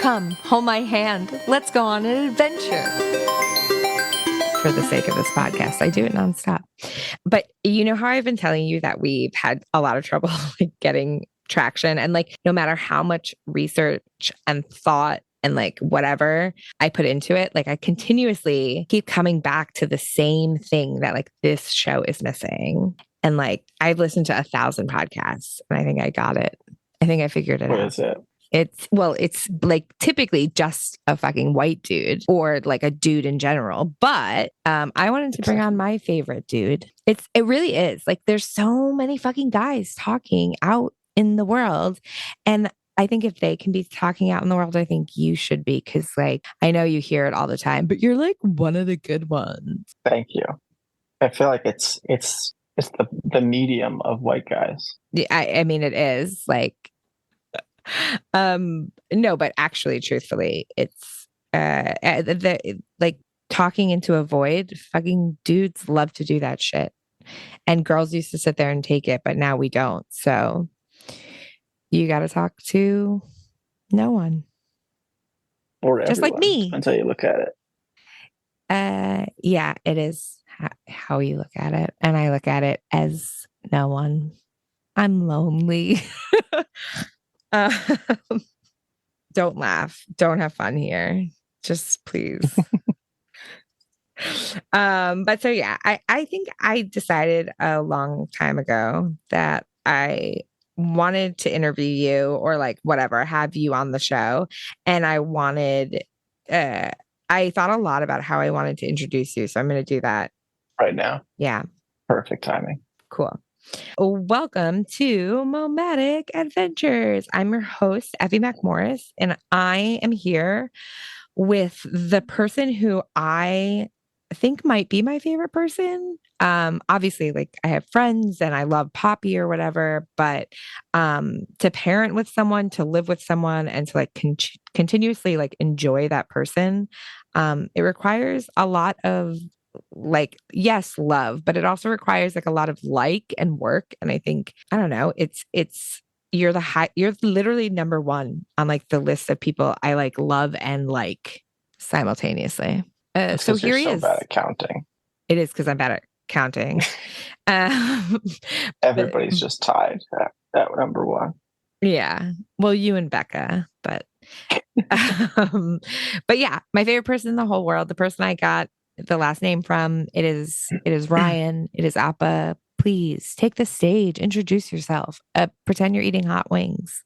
Come, hold my hand. Let's go on an adventure. For the sake of this podcast, I do it nonstop. But you know how I've been telling you that we've had a lot of trouble like getting traction, and like no matter how much research and thought and like whatever I put into it, like I continuously keep coming back to the same thing that like this show is missing. And like I've listened to 1,000 podcasts and I think I got it. I think I figured it What out. is it? It's like typically just a fucking white dude or like a dude in general. But I wanted to bring on my favorite dude. It really is. Like there's so many fucking guys talking out in the world. And I think if they can be talking out in the world, I think you should be. Cause like I know you hear it all the time, but you're like one of the good ones. Thank you. I feel like it's the medium of white guys. Yeah, I mean it is like no, but actually truthfully it's like talking into a void. Fucking dudes love to do that shit, and girls used to sit there and take it, but now we don't. So you got to talk to no one, Or just everyone. like me. Depends how you look at it. Yeah, it is how you look at it, and I look at it as no one. I'm lonely. Don't laugh. Don't have fun here. Just please. But so yeah, I think I decided a long time ago that I wanted to interview you or like whatever, have you on the show. And I thought a lot about how I wanted to introduce you. So I'm gonna do that right now. Yeah. Perfect timing. Cool. Welcome to Momatic Adventures. I'm your host, Effie McMorris, and I am here with the person who I think might be my favorite person. Obviously, like I have friends and I love Poppy or whatever, but to parent with someone, to live with someone, and to like continuously like enjoy that person, it requires a lot of like, yes, love, but it also requires like a lot of like and work. And I think, I don't know, you're you're literally number one on like the list of people I like love and like simultaneously. So here he is. Bad at counting. It is because I'm bad at counting. Everybody's just tied at number one. Yeah. Well, you and Becca, but but yeah, my favorite person in the whole world, the person I got the last name from, it is Ryan. It is Appa. Please take the stage, introduce yourself, pretend you're eating hot wings.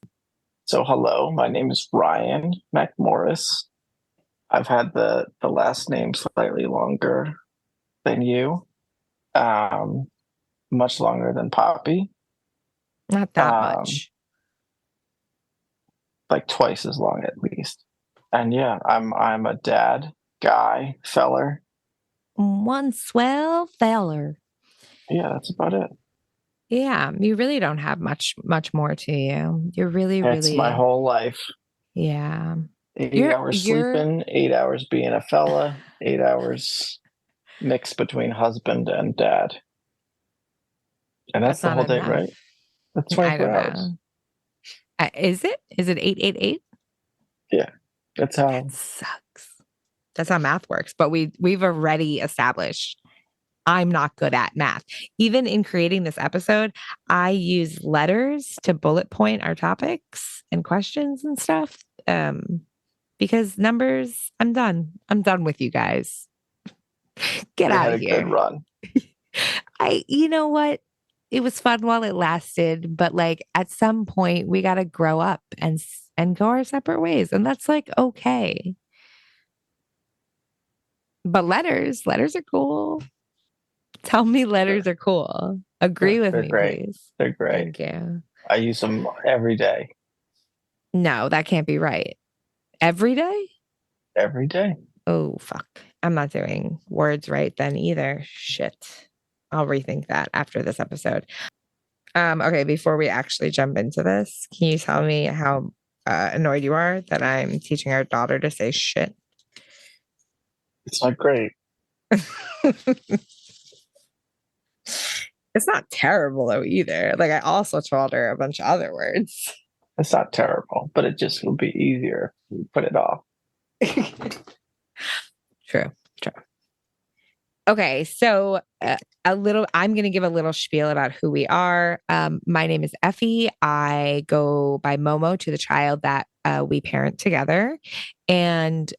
So hello, my name is Ryan McMorris. I've had the last name slightly longer than you, much longer than Poppy. Not that much. Like twice as long at least. And yeah, I'm a dad, guy, feller. One swell feller. Yeah, that's about it. Yeah, you really don't have much more to you. You're really, It's my whole life. Yeah. 8 hours sleeping, 8 hours being a fella, 8 hours mixed between husband and dad. And that's the whole day, right? That's 24 hours. Is it 888? Yeah. That sucks. That's how math works. But we've already established I'm not good at math. Even in creating this episode, I use letters to bullet point our topics and questions and stuff. Because numbers, I'm done. I'm done with you guys. Get out of here. Good run. You know what? It was fun while it lasted, but like at some point we got to grow up and go our separate ways. And that's like, okay. But letters are cool. Tell me letters are cool. Agree with me, great. Please. They're great. Thank you. I use them every day. No, that can't be right. Every day? Every day. Oh, fuck. I'm not doing words right then either. Shit. I'll rethink that after this episode. Okay, before we actually jump into this, can you tell me how annoyed you are that I'm teaching our daughter to say shit? It's not great. It's not terrible though either. Like I also told her a bunch of other words. It's not terrible, but it just will be easier if you put it off. True. Okay, so I'm going to give a little spiel about who we are. My name is Effie. I go by Momo to the child that we parent together. And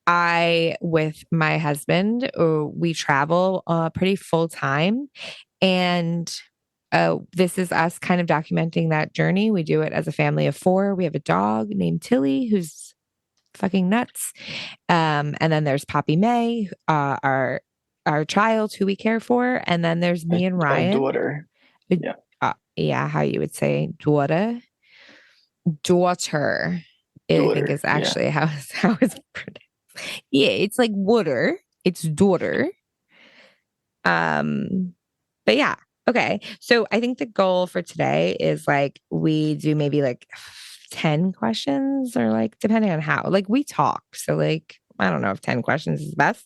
I, with my husband, we travel pretty full time. And this is us kind of documenting that journey. We do it as a family of 4. We have a dog named Tilly, who's fucking nuts. And then there's Poppy May, our child who we care for. And then there's me and Our Ryan. daughter. Yeah. Yeah, how you would say daughter. Daughter, I think is actually how it's pronounced. Yeah, it's like water. It's daughter. But yeah. Okay. So I think the goal for today is like we do maybe like 10 questions or like depending on how like we talk. So like I don't know if 10 questions is best.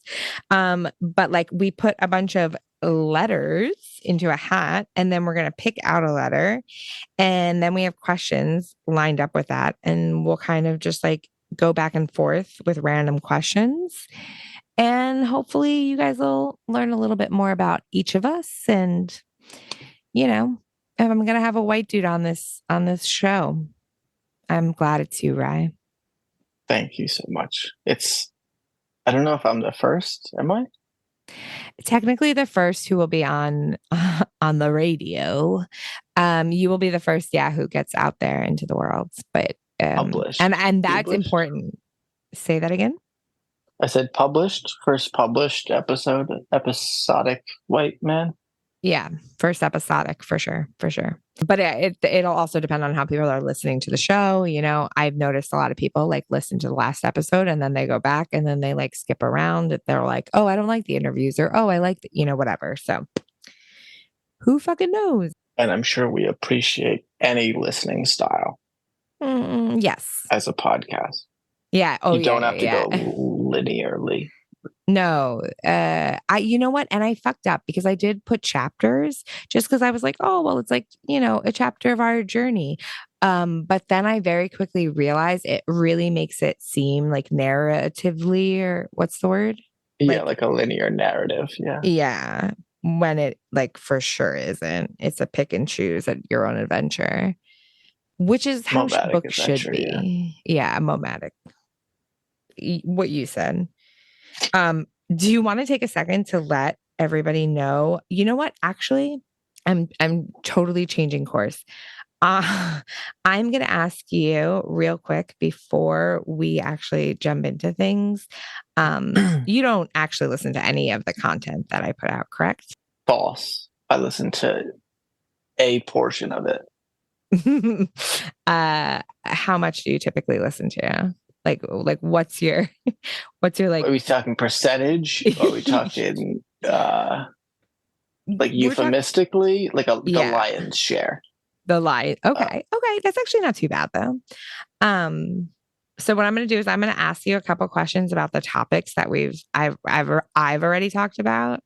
But like we put a bunch of letters into a hat and then we're going to pick out a letter and then we have questions lined up with that and we'll kind of just like go back and forth with random questions. And hopefully you guys will learn a little bit more about each of us. And, you know, if I'm gonna have a white dude on this show, I'm glad it's you, Rye. Thank you so much. I don't know if I'm the first, am I? Technically the first who will be on on the radio. You will be the first, yeah, who gets out there into the world. But Published. And that's important. Say that again. I said published, first published episodic white man. Yeah, first episodic for sure. But it'll also depend on how people are listening to the show. You know, I've noticed a lot of people like listen to the last episode and then they go back and then they like skip around. They're like, oh, I don't like the interviews or oh, I like the, whatever. So who fucking knows? And I'm sure we appreciate any listening style. Yes. As a podcast. Yeah. Oh, you don't have to go linearly. No, you know what? And I fucked up because I did put chapters just because I was like, oh, well, it's like, a chapter of our journey. But then I very quickly realized it really makes it seem like narratively, or what's the word? Yeah, like a linear narrative. Yeah. Yeah. When it like for sure isn't. It's a pick and choose at your own adventure, which is how books should be. Yeah, momatic. What you said. Do you want to take a second to let everybody know? You know what? Actually, I'm totally changing course. I'm going to ask you real quick before we actually jump into things. You don't actually listen to any of the content that I put out, correct? False. I listened to a portion of it. How much do you typically listen to? Like what's your like? Are we talking percentage? Or are we talking like euphemistically, like the lion's share? The lion. Okay. Okay. That's actually not too bad though. So what I'm going to do is I'm going to ask you a couple questions about the topics that I've already talked about,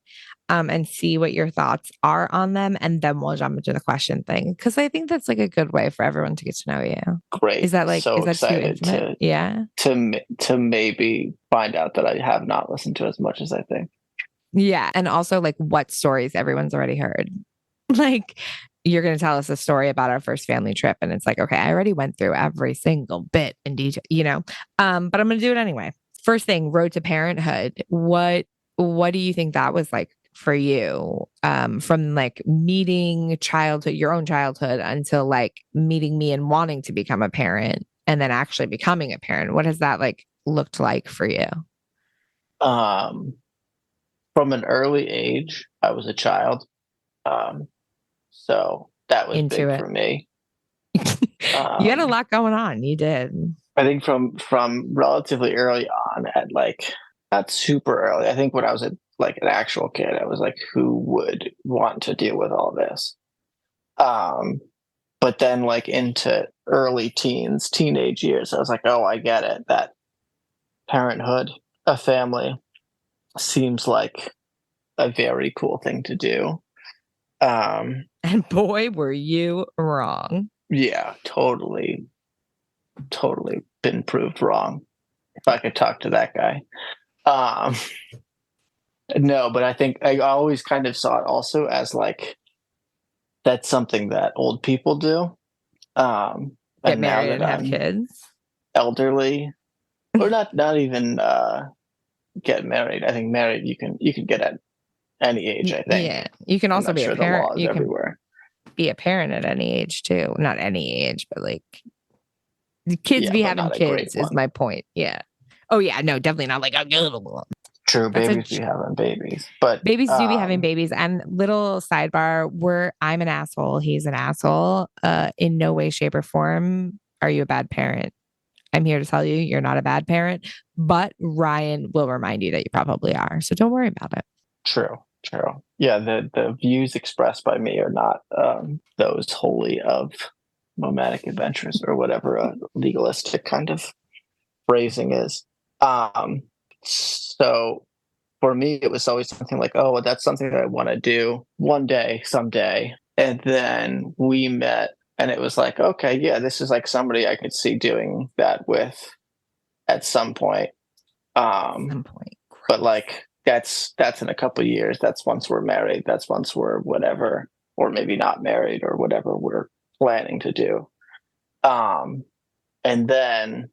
and see what your thoughts are on them, and then we'll jump into the question thing because I think that's like a good way for everyone to get to know you. Great. Is that like so is that excited too intimate? Yeah. To maybe find out that I have not listened to as much as I think. Yeah, and also like what stories everyone's already heard. Like you're going to tell us a story about our first family trip. And it's like, okay, I already went through every single bit in detail, but I'm going to do it anyway. First thing, road to parenthood. What do you think that was like for you? From like meeting childhood, your own childhood until like meeting me and wanting to become a parent and then actually becoming a parent. What has that like looked like for you? From an early age, I was a child. So that was big for me. You had a lot going on. You did. I think from relatively early on, at like not super early. I think when I was like an actual kid, I was like, who would want to deal with all this? But then like into early teenage years, I was like, oh, I get it. That parenthood, a family, seems like a very cool thing to do. And boy, were you wrong. Yeah, totally been proved wrong. If I could talk to that guy. Um, no, but I think I always kind of saw it also as like that's something that old people do. Get And now married that and have I'm kids. elderly, or not even get married. I think married you can get at any age. I think. Yeah. You can I'm also not be a sure the parent. law is You can everywhere. be a parent at any age too. Not any age, but like the kids Yeah, be but having not a great kids is one. my point. Yeah. Oh yeah, no, definitely not like a little one. True, That's a babies be having babies, but babies do be having babies. And little sidebar, I'm an asshole. He's an asshole. In no way, shape, or form are you a bad parent. I'm here to tell you you're not a bad parent, but Ryan will remind you that you probably are. So don't worry about it. true. Yeah, the views expressed by me are not those wholly of nomadic adventures or whatever a legalistic kind of phrasing is. So for me, it was always something like, oh, well, that's something that I want to do one day, someday. And then we met, and it was like, okay, yeah, this is like somebody I could see doing that with at some point. At some point. But like that's in a couple of years. That's once we're married. That's once we're whatever, or maybe not married, or whatever we're planning to do. Um, and then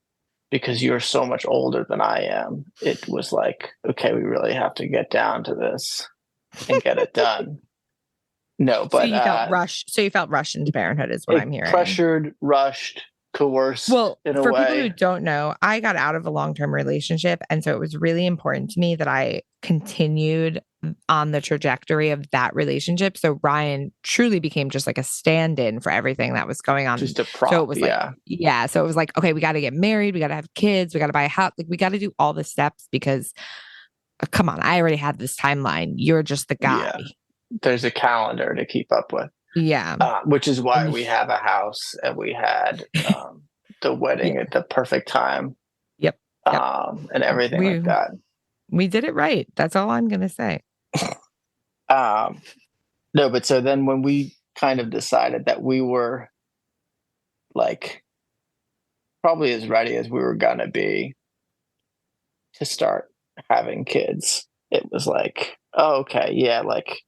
because you're so much older than I am, it was like, okay, we really have to get down to this and get it done. No, So but you felt rushed. So you felt rushed into parenthood is what it I'm hearing. pressured, rushed, coerced Well, in a for people who way. don't know, I got out of a long-term relationship. And so it was really important to me that I continued on the trajectory of that relationship. So Ryan truly became just like a stand-in for everything that was going on. Just a So it prop, was like, yeah. yeah. So it was like, okay, we got to get married. We got to have kids. We got to buy a house. Like we got to do all the steps because come on, I already had this timeline. You're just the guy. Yeah. There's a calendar to keep up with. Yeah. Which is why we have a house and we had the wedding Yeah. at the perfect time, Yep. Yep. and everything We like that. we did it right. That's all I'm gonna say. Um, no, but so then when we kind of decided that we were like probably as ready as we were gonna be to start having kids, it was like, oh, okay, yeah, like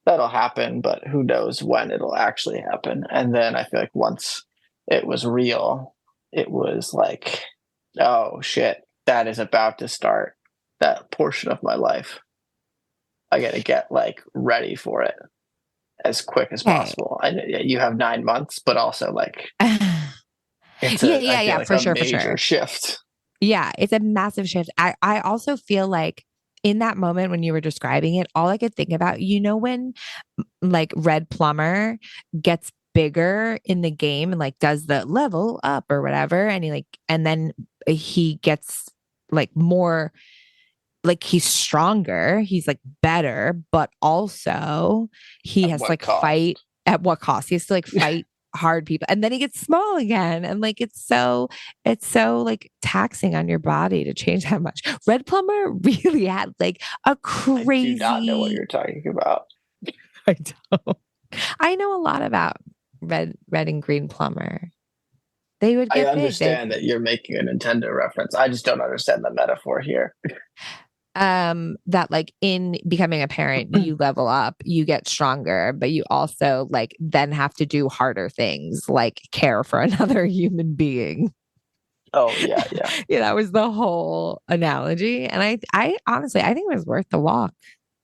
that'll happen, but who knows when it'll actually happen. And then I feel like once it was real, it was like, oh shit, that is about to start that portion of my life. I got to get like ready for it as quick as Hey. possible. I know you have 9 months, but also like it's I feel Yeah, like for a sure, for major sure. shift. Yeah, it's a massive shift. I also feel like in that moment when you were describing it, all I could think about, when like Red Plumber gets bigger in the game and like does the level up or whatever, and and then he gets like more like he's stronger, he's like better, but also he At has to what like fight cost? at what cost? He has to like fight hard people and then he gets small again and like it's so like taxing on your body to change that much. Red Plumber really had like a I do not know what crazy you're talking about. I don't. I know a lot about red and green plumber. They would I get big. understand that you're making a Nintendo reference. I just don't understand the metaphor here. That like in becoming a parent you level up, you get stronger, but you also like then have to do harder things like care for another human being. Oh yeah, yeah. Yeah, that was the whole analogy, and I honestly I think it was worth the walk.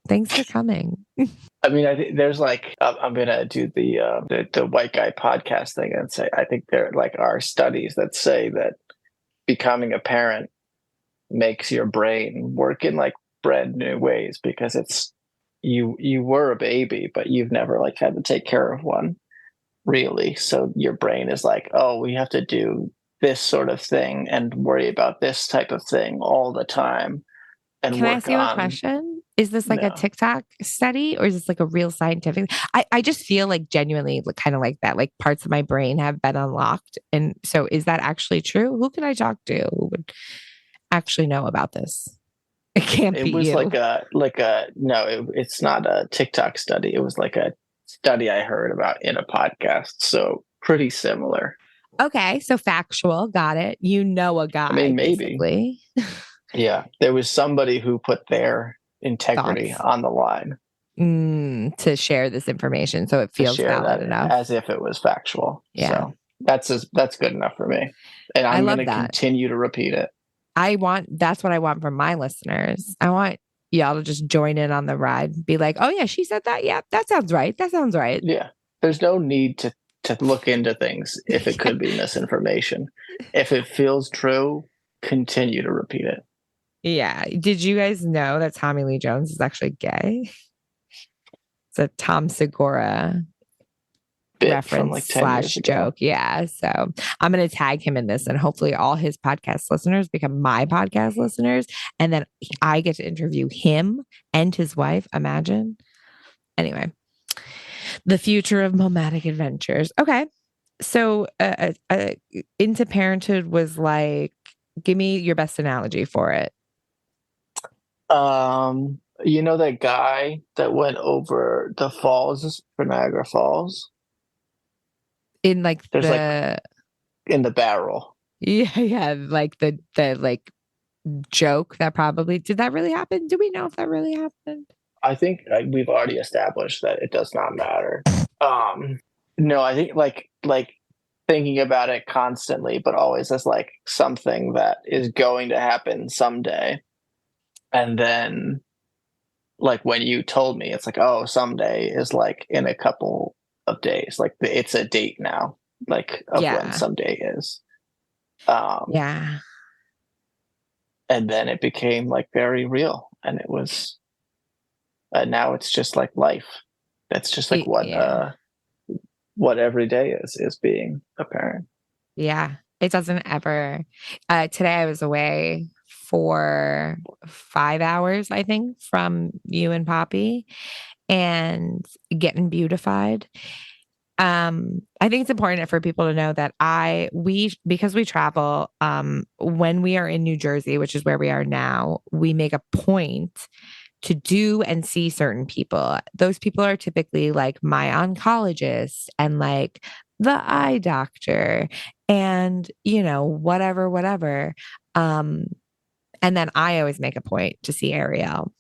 Thanks for coming. I mean, I think there's like I'm gonna do the white guy podcast thing and say I think there like are studies that say that becoming a parent makes your brain work in like brand new ways because it's you were a baby but you've never like had to take care of one really, so your brain is like, oh, we have to do this sort of thing and worry about this type of thing all the time and Can I work ask you a on question? Is this like a no. TikTok study or is this like a real scientific? I just feel like genuinely kind of like that, like parts of my brain have been unlocked. And so is that actually true? Who can I talk to who would actually know about this? It can't be It was you. like a no, it's not a TikTok study. It was like a study I heard about in a podcast. So pretty similar. Okay, so factual, got it. You know a I mean, guy, maybe. basically. Yeah, there was somebody who put their integrity Thoughts? on the line To share this information so it to feels share valid that enough. as if it was factual. Yeah. So that's good enough for me. And I I'm going love to that. continue to repeat it. That's what I want from my listeners. I want y'all to just join in on the ride. Be like, oh yeah, she said that. Yeah, that sounds right. That sounds right. Yeah. There's no need to look into things if it could be misinformation. If it feels true, continue to repeat it. Yeah. Did you guys know that Tommy Lee Jones is actually gay? It's a Tom Segura Bit from reference like 10 years slash ago. joke. Yeah. So I'm going to tag him in this, and hopefully all his podcast listeners become my podcast listeners. And then I get to interview him and his wife. Imagine. Anyway, the future of nomadic adventures. Okay. So into parenthood was like, give me your best analogy for it. You know that guy that went over the falls for Niagara Falls? In like There's like the in the barrel. yeah, like the like joke that probably did that really happen? Do we know if that really happened? I think we've already established that it does not matter. No, I think like thinking about it constantly, but always as like something that is going to happen someday. And then like when you told me, it's like, oh, someday is like in a couple of days. Like it's a date now, like of when Yeah. someday is. Um, Yeah. and then it became like very real, and it was. Now it's just like life. That's just like Yeah. what every day is being a parent. Yeah. It doesn't ever. Today I was away for 5 hours, I think, from you and Poppy and getting beautified. I think it's important for people to know that because we travel, when we are in New Jersey, which is where we are now, we make a point to do and see certain people. Those people are typically like my oncologist and like the eye doctor and, whatever, whatever. Um, and then I always make a point to see Ariel.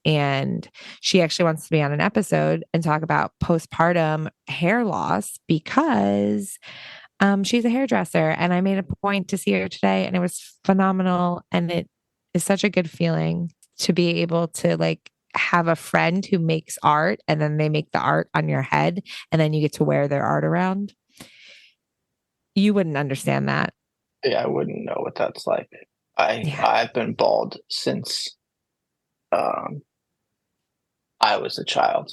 And she actually wants to be on an episode and talk about postpartum hair loss because she's a hairdresser. And I made a point to see her today, and it was phenomenal. And it is such a good feeling to be able to like have a friend who makes art, and then they make the art on your head, and then you get to wear their art around. You wouldn't understand that. Yeah, I wouldn't know what that's like. Yeah. I've been bald since um, I was a child,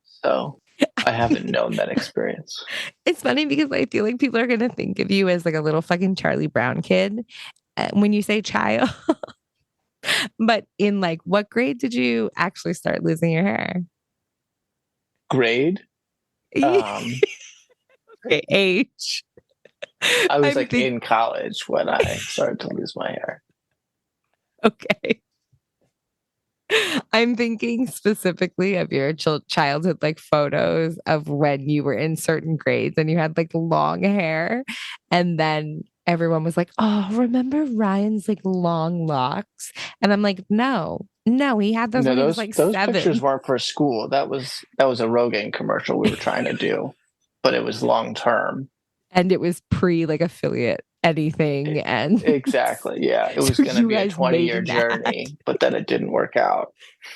so I haven't known that experience. It's funny because I feel like people are going to think of you as like a little fucking Charlie Brown kid when you say child. But in like what grade did you actually start losing your hair? Grade? Um, Okay, age. I was I'm like in college when I started to lose my hair. okay. I'm thinking specifically of your childhood like photos of when you were in certain grades and you had like long hair, and then everyone was like, "Oh, remember Ryan's like long locks?" And I'm like, "No, no, he had those No, when he was like those pictures 7." weren't for school. That was a Rogaine commercial we were trying to do, but it was long term. And it was pre like affiliate anything, and Exactly. Yeah. It was so going to you be a guys made 20-year an ad. journey, but then it didn't work out.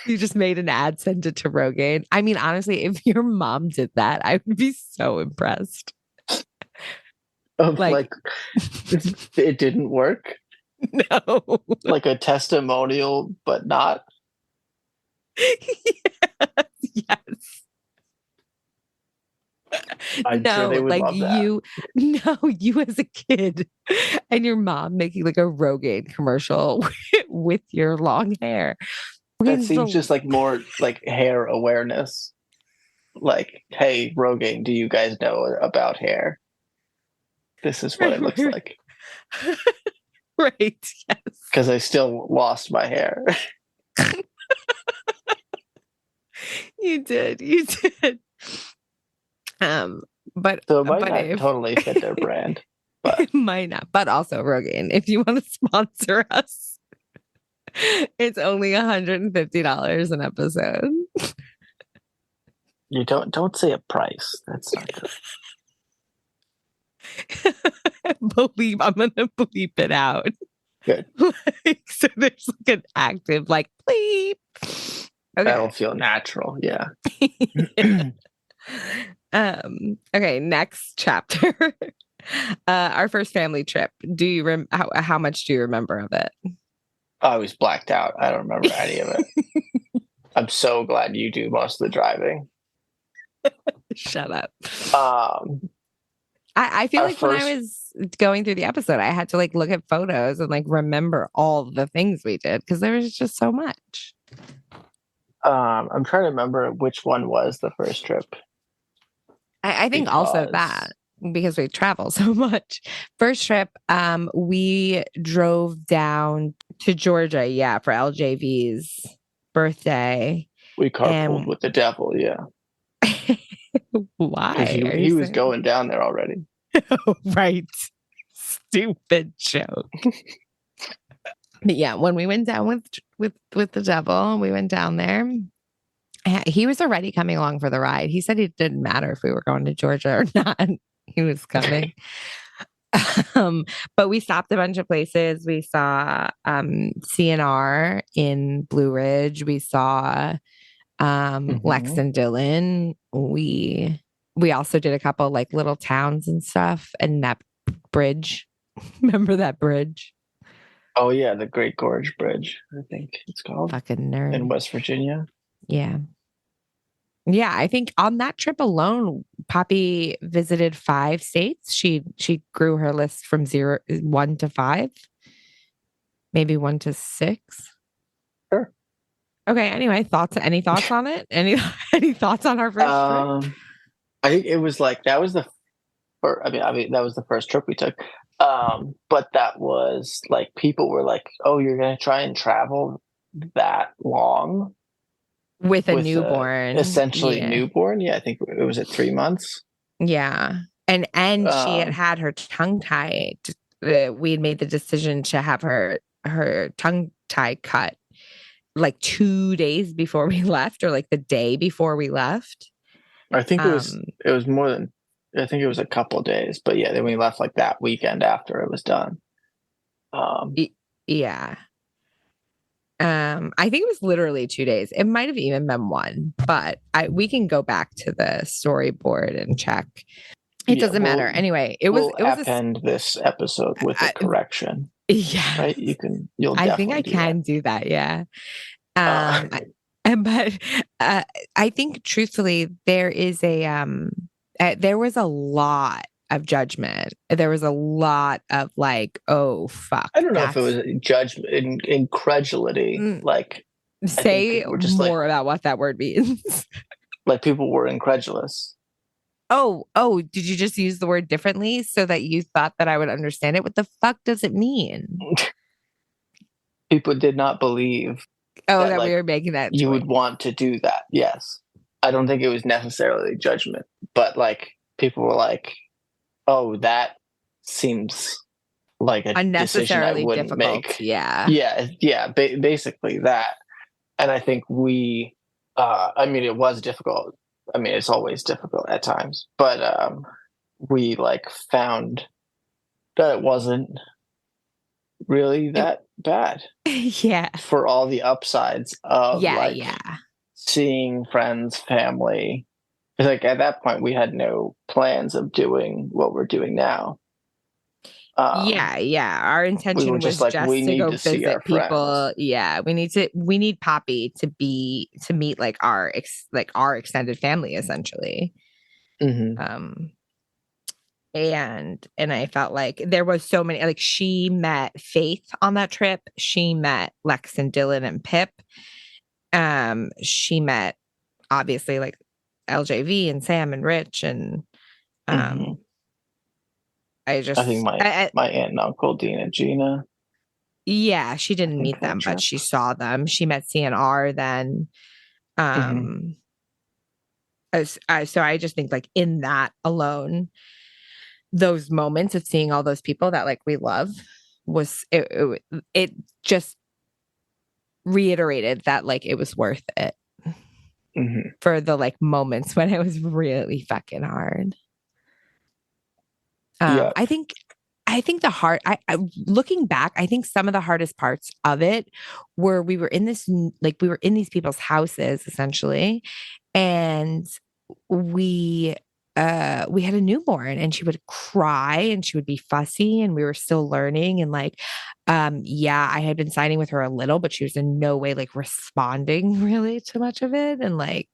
You just made an ad, sent it to Rogaine. I mean, honestly, if your mom did that, I would be so impressed. Of Like, like, it didn't work. no. Like a testimonial, but not. Yes, yes. I'm sure they No, would like love that. no, you as a kid and your mom making like a Rogaine commercial with your long hair. That Rogaine's seems the just like more like hair awareness. Like, hey, Rogaine, do you guys know about hair? This is what right, it looks right, like. right. Yes. Because I still lost my hair. You did. You did. But So it might not if totally fit their brand, but it might not. But also, Rogan, if you want to sponsor us, it's only $150 an episode. you don't say a price. That's not good. I'm gonna bleep it out. Good. So there's like an active like bleep. Okay. That'll feel natural. Yeah. Okay, next chapter. Our first family trip. Do you how much do you remember of it? I was blacked out. I don't remember any of it. I'm so glad you do most of the driving. Shut up. I feel like when I was going through the episode, I had to like look at photos and like remember all the things we did because there was just so much. I'm trying to remember which one was the first trip. I think also that because we travel so much. First trip, we drove down to Georgia, yeah, for LJV's birthday. We carpooled with the devil, yeah. Why? He was going down there already. Right. Stupid joke. But yeah, when we went down with the devil, we went down there. He was already coming along for the ride. He said it didn't matter if we were going to Georgia or not. He was coming. But we stopped a bunch of places. We saw CNR in Blue Ridge. We saw Lex and Dylan. We also did a couple like little towns and stuff, and that bridge. Remember that bridge? Oh yeah, the Great Gorge Bridge, I think it's called. Fucking nerd. In West Virginia. Yeah. Yeah, I think on that trip alone, Poppy visited 5 states. She grew her list from 1 to 5, maybe 1 to 6. Sure. Okay. Anyway, any thoughts on it? Any thoughts on our first trip? I think it was like that was the first. I mean that was the first trip we took. But that was like people were like, "Oh, you're gonna try and travel that long with a newborn, essentially newborn." Yeah, I think it was at 3 months. Yeah, and she had her tongue tied. We had made the decision to have her tongue tie cut like 2 days before we left, or like the day before we left. I think it was more than. I think it was a couple of days, but yeah, then we left like that weekend after it was done. Yeah. I think it was literally 2 days. It might have even been 1, but we can go back to the storyboard and check. It doesn't matter. Anyway, we'll append this episode with a correction. Yeah. Right? I think I can do that. Yeah. But I think truthfully, there was a lot of judgment. There was a lot of like, oh fuck. I don't know if it was judgment, incredulity. Like, say more about what that word means. Like people were incredulous. Oh, did you just use the word differently so that you thought that I would understand it? What the fuck does it mean? People did not believe. That we were making that. You would want to do that. Yes. I don't think it was necessarily judgment, but like people were like, "Oh, that seems like a unnecessarily decision I wouldn't difficult." make." Yeah. Basically that. And I think I mean, it was difficult. I mean, it's always difficult at times, but we like found that it wasn't really that bad. Yeah. For all the upsides of seeing friends, family. Like at that point, we had no plans of doing what we're doing now. Our intention was just to go visit people. Friends. Yeah, we need Poppy to meet like our extended family essentially. Mm-hmm. And I felt like there was so many, like she met Faith on that trip. She met Lex and Dylan and Pip. She met obviously like LJV and Sam and Rich and I think my aunt and uncle Dean and Gina. Yeah, she didn't meet them, but she saw them. She met CNR then. So I just think like in that alone, those moments of seeing all those people that like we love was it just reiterated that like it was worth it for the like moments when it was really fucking hard. Yeah. I think the hard I looking back, I think some of the hardest parts of it were we were in this like we were in these people's houses essentially, and we we had a newborn and she would cry and she would be fussy and we were still learning and like yeah, I had been signing with her a little, but she was in no way like responding really to much of it. And like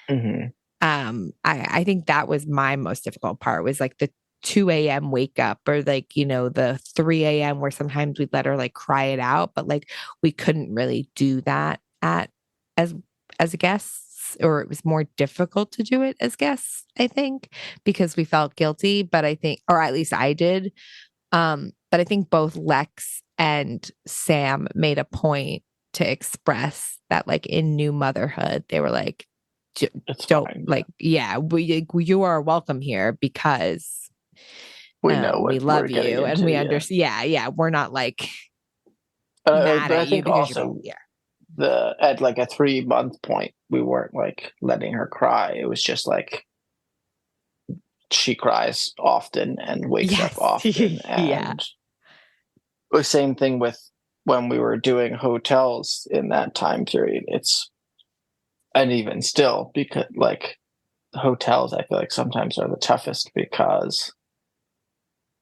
I think that was my most difficult part was like the 2 a.m. wake up or like, you know, the 3 a.m. where sometimes we'd let her like cry it out, but like we couldn't really do that at as as guests, or it was more difficult to do it as guests, I think, because we felt guilty. But I think, or at least I did. But I think both Lex and Sam made a point to express that like in new motherhood, they were like, don't fine, like, yeah, you are welcome here because we know we what love we're getting you and into. we Yeah. understand. Yeah. We're not like But mad I at you think because you're, also yeah. at like a 3 month point, we weren't like letting her cry. It was just like she cries often and wakes up Yes. often. Yeah. And the same thing with when we were doing hotels in that time period. And even still, because like hotels, I feel like sometimes are the toughest because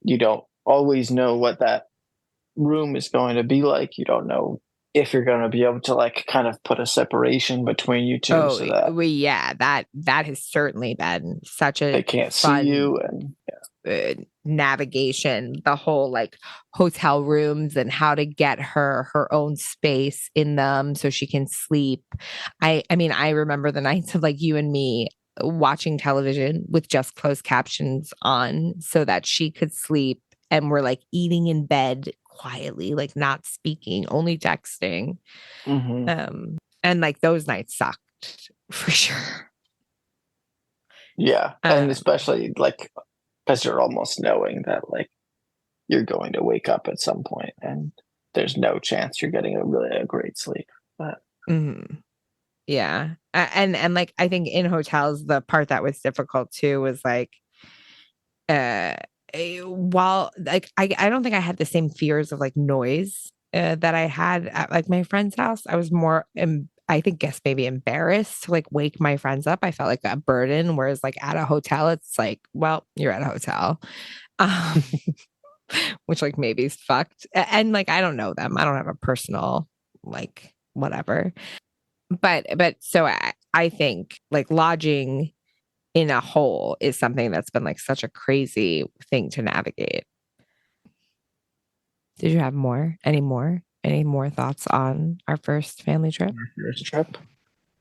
you don't always know what that room is going to be like. You don't know if you're going to be able to like kind of put a separation between you two Oh, so that yeah, that has certainly been such they a can't see fun you. And navigation, the whole like hotel rooms and how to get her own space in them so she can sleep. I mean, I remember the nights of like you and me watching television with just closed captions on so that she could sleep, and we're like eating in bed quietly, like not speaking, only texting. And like those nights sucked for sure. yeah, and Um, especially like because you're almost knowing that like you're going to wake up at some point and there's no chance you're getting a great sleep. But mhm. Yeah. And like I think in hotels the part that was difficult too was like uh while like I don't think I had the same fears of like noise that I had at like my friend's house. I was more I think guess maybe embarrassed to like wake my friends up. I felt like a burden, whereas like at a hotel it's like, well, you're at a hotel. Um which like maybe is fucked. And like I don't know them. I don't have a personal like whatever. But so I think like lodging in a hole is something that's been like such a crazy thing to navigate. Did you have any more thoughts on our first family trip? our first trip,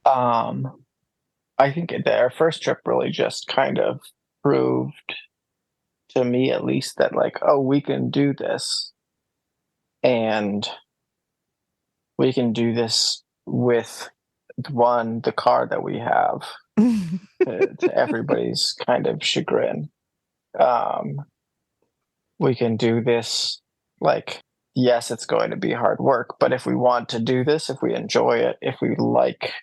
I think our first trip really just kind of proved to me at least that like, oh, we can do this, and we can do this with the car that we have, to everybody's kind of chagrin. um we can do this, like, yes, it's going to be hard work, but if we want to do this, if we enjoy it, if we like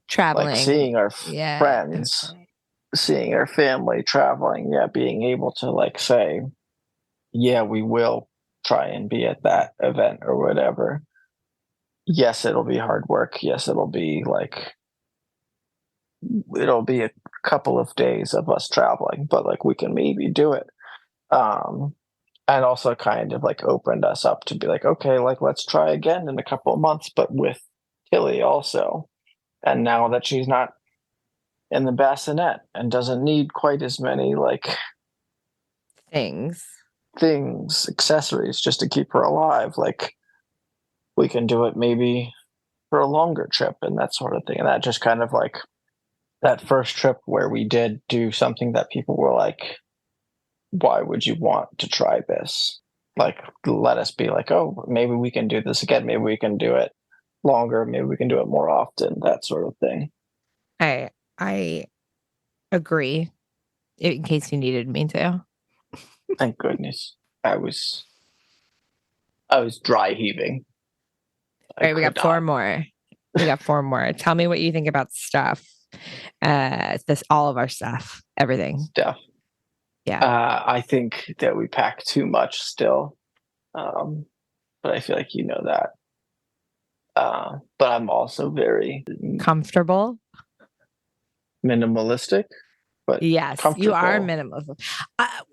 Traveling. seeing our Yeah. friends, seeing our family, traveling, yeah, being able to like say, yeah, we will try and be at that event or whatever. Yes, it'll be hard work. Yes, it'll be a couple of days of us traveling, but like we can maybe do it. Um, and also kind of like opened us up to be like, okay, like let's try again in a couple of months, but with Tilly also. And now that she's not in the bassinet and doesn't need quite as many like Things. things, accessories just to keep her alive, like we can do it maybe for a longer trip and that sort of thing. And that just kind of like that first trip where we did do something that people were like, why would you want to try this? Like, let us be like, oh, maybe we can do this again. Maybe we can do it longer. Maybe we can do it more often, that sort of thing. I I Agree. In case you needed me to. Thank goodness. I was dry heaving. All right, we got four more. We got four more. Tell me what you think about stuff. All of our stuff, everything. Stuff. Yeah. I think that we pack too much still. But I feel like you know that. But I'm also very comfortable. Minimalistic, but yes, you are minimalist.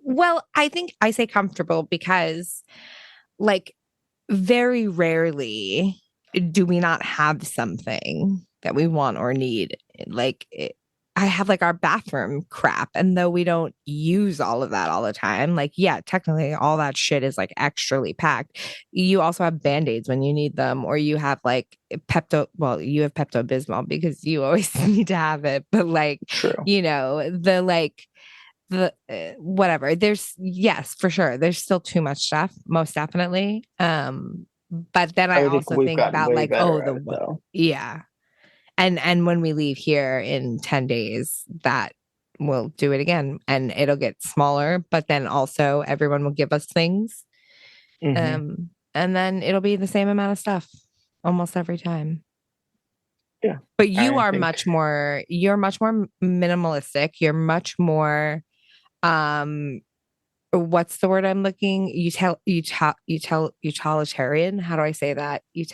Well, I think I say comfortable because, like, very rarely do we not have something that we want or need. Like, I have like our bathroom crap, and though we don't use all of that all the time, like, yeah, technically all that shit is like extrally packed. You also have band-aids when you need them, or you have like well, you have Pepto-Bismol because you always need to have it, but like, true. The whatever, there's, yes, for sure, there's still too much stuff, most definitely. But then I think also we've think gotten about way like, better at it, though. Yeah. And when we leave here in 10 days, that we'll do it again and it'll get smaller, but then also everyone will give us things. And then it'll be the same amount of stuff almost every time. Yeah. But you're much more minimalistic. You're much more, what's the word I'm looking? Utilitarian. How do I say that? You